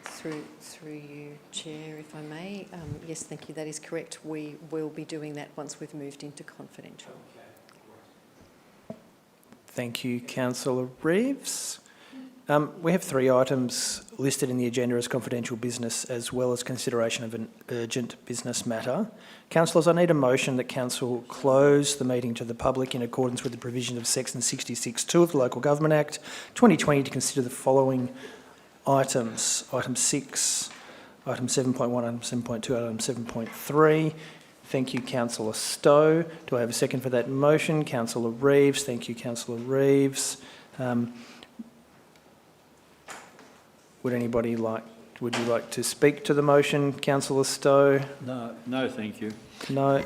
Through you, Chair, if I may. Yes, thank you, that is correct. We will be doing that once we've moved into confidential. Thank you, Councillor Reeves. We have 3 items listed in the agenda as confidential business, as well as consideration of an urgent business matter. Councillors, I need a motion that Council close the meeting to the public in accordance with the provision of section 66(2) of the Local Government Act 2020 to consider the following items. Item 6, item 7.1, item 7.2, item 7.3. Thank you, Councillor Stowe. Do I have a second for that motion? Councillor Reeves. Thank you, Councillor Reeves. Would you like to speak to the motion, Councillor Stowe? No, thank you. No.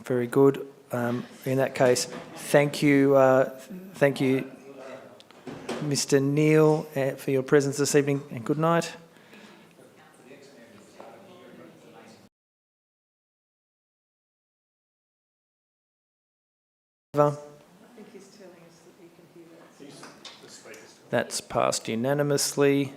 Very good. In that case, thank you, Mr. Neal, for your presence this evening, and good night. That's passed unanimously.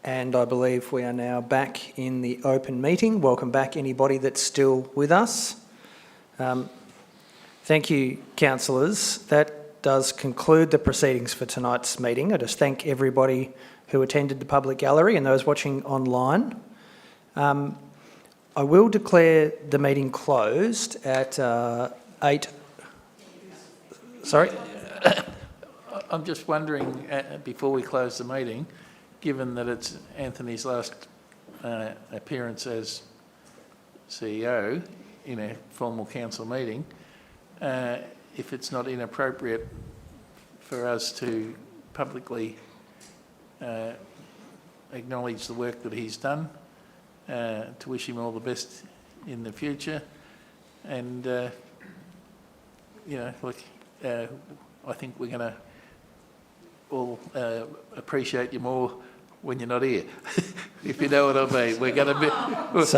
And I believe we are now back in the open meeting. Welcome back, anybody that's still with us. Thank you, councillors. That does conclude the proceedings for tonight's meeting. I just thank everybody who attended the public gallery and those watching online. I will declare the meeting closed at 8. Sorry? I'm just wondering, before we close the meeting, given that it's Anthony's last appearance as CEO in a formal council meeting, if it's not inappropriate for us to publicly acknowledge the work that he's done, to wish him all the best in the future, and I think we're going to all appreciate you more when you're not here, if you know what I mean. We're going to be. What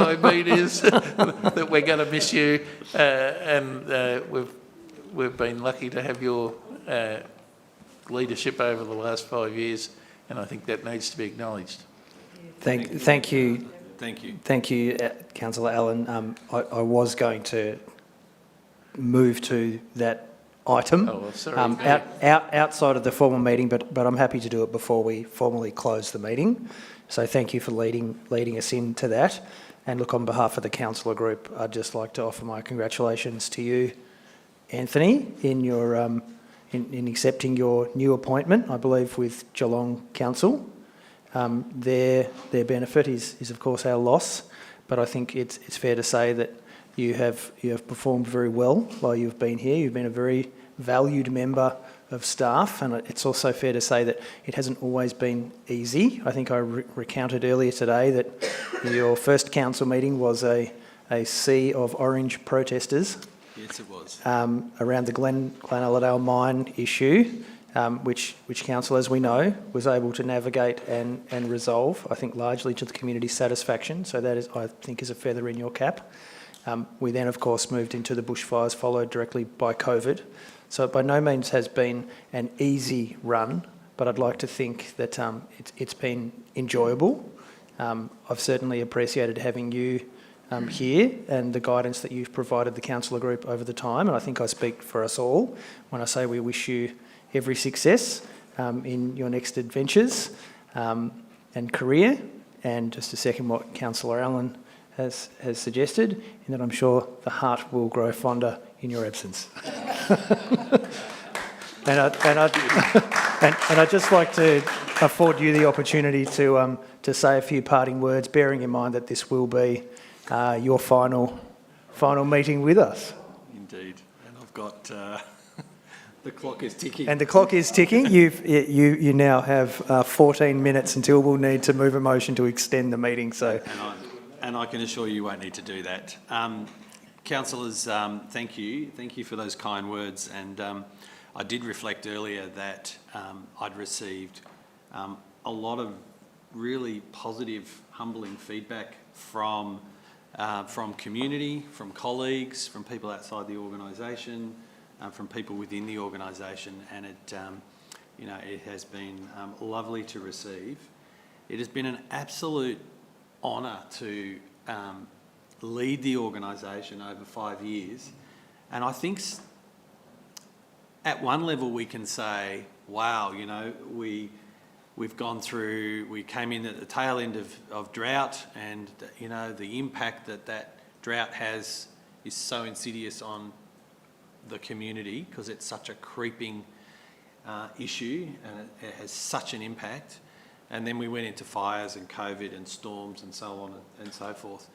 I mean is that we're going to miss you, and we've been lucky to have your leadership over the last 5 years, and I think that needs to be acknowledged. Thank you. Thank you, Councillor Allen. I was going to move to that item outside of the formal meeting, but I'm happy to do it before we formally close the meeting. So thank you for leading us into that. And look, on behalf of the councillor group, I'd just like to offer my congratulations to you, Anthony, in your in accepting your new appointment, I believe, with Geelong Council. Their benefit is of course our loss, but I think it's fair to say that you have performed very well while you've been here. You've been a very valued member of staff, and it's also fair to say that it hasn't always been easy. I think I recounted earlier today that your first council meeting was a sea of orange protesters. Yes, it was. Around the Glen Ulladulla mine issue, which council, as we know, was able to navigate and resolve, I think, largely to the community's satisfaction. So that is, I think, is a feather in your cap. We then, of course, moved into the bushfires, followed directly by COVID. So it by no means has been an easy run, but I'd like to think that it's been enjoyable. I've certainly appreciated having you here and the guidance that you've provided the councillor group over the time, and I think I speak for us all when I say we wish you every success in your next adventures and career. And just to second what Councillor Allen has suggested, in that I'm sure the heart will grow fonder in your absence. and I'd just like to afford you the opportunity to say a few parting words, bearing in mind that this will be your final meeting with us. Indeed, and I've got the clock is ticking. And the clock is ticking. You now have 14 minutes until we'll need to move a motion to extend the meeting. So. And I can assure you won't need to do that. Councillors, thank you. Thank you for those kind words. And I did reflect earlier that I'd received a lot of really positive, humbling feedback from community, from colleagues, from people outside the organisation, from people within the organisation, and it has been lovely to receive. It has been an absolute honour to lead the organisation over 5 years, and I think at one level we can say, wow, we've gone through, we came in at the tail end of drought, and the impact that drought has is so insidious on the community because it's such a creeping issue and it has such an impact. And then we went into fires and COVID and storms and so on and so forth.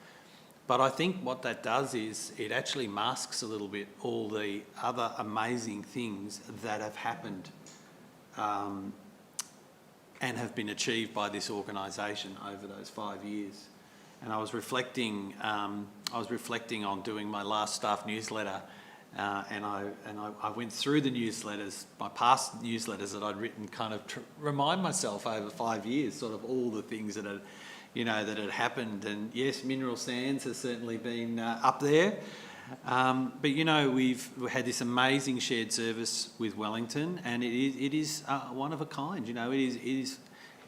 But I think what that does is it actually masks a little bit all the other amazing things that have happened and have been achieved by this organisation over those 5 years. And I was reflecting on doing my last staff newsletter, and I went through the newsletters, my past newsletters that I'd written, kind of remind myself over 5 years, sort of all the things that had happened. And yes, mineral sands has certainly been up there, But you know, we've had this amazing shared service with Wellington, and it is one of a kind. You know, it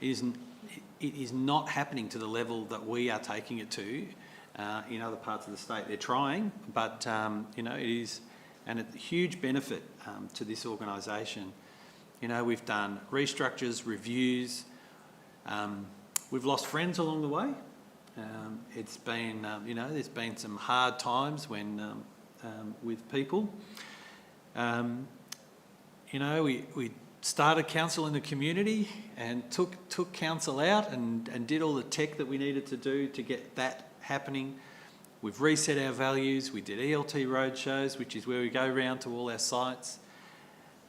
is not happening to the level that we are taking it to in other parts of the state. They're trying, but you know, it is, and a huge benefit to this organisation. You know, we've done restructures, reviews. We've lost friends along the way. It's been, you know, there's been some hard times when with people. You know, we started council in the community and took council out and did all the tech that we needed to do to get that happening. We've reset our values. We did ELT roadshows, which is where we go round to all our sites.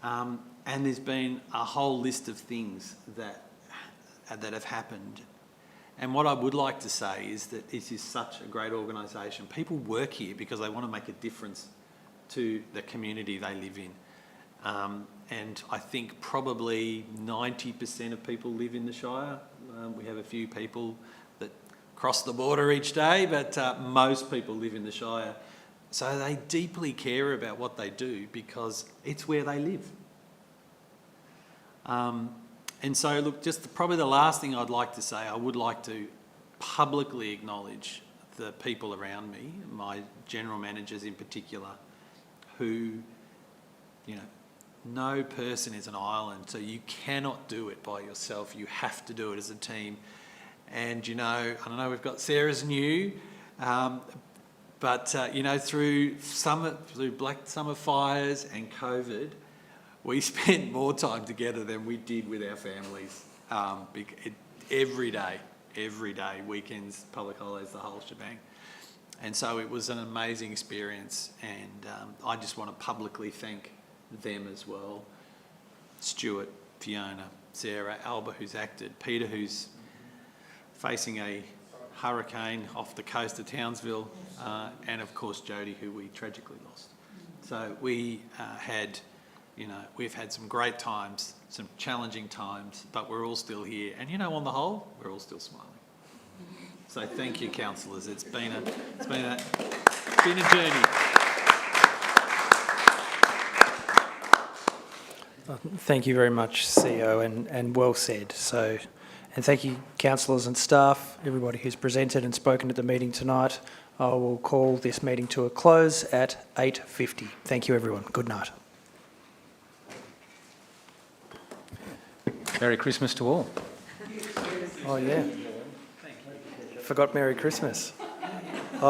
And there's been a whole list of things that have happened. And what I would like to say is that this is such a great organisation. People work here because they want to make a difference to the community they live in. And I think probably 90% of people live in the Shire. We have a few people that cross the border each day, but most people live in the Shire. So they deeply care about what they do because it's where they live. And so, look, just probably the last thing I'd like to say, I would like to publicly acknowledge the people around me, my general managers in particular, who, you know, no person is an island, so you cannot do it by yourself. You have to do it as a team. And, you know, I don't know, we've got Sarah's new, but, you know, through Black Summer fires and COVID, we spent more time together than we did with our families. Every day, weekends, public holidays, the whole shebang. And so it was an amazing experience, and I just want to publicly thank them as well. Stuart, Fiona, Sarah, Alba, who's acted, Peter, who's facing a hurricane off the coast of Townsville, and of course Jodie, who we tragically lost. So we you know, we've had some great times, some challenging times, but we're all still here. And, you know, on the whole, we're all still smiling. So thank you, councillors. It's been a journey. Thank you very much, CEO, and well said. So, and thank you, councillors and staff, everybody who's presented and spoken at the meeting tonight. I will call this meeting to a close at 8:50. Thank you, everyone. Good night. Merry Christmas to all. Oh, yeah. Forgot Merry Christmas.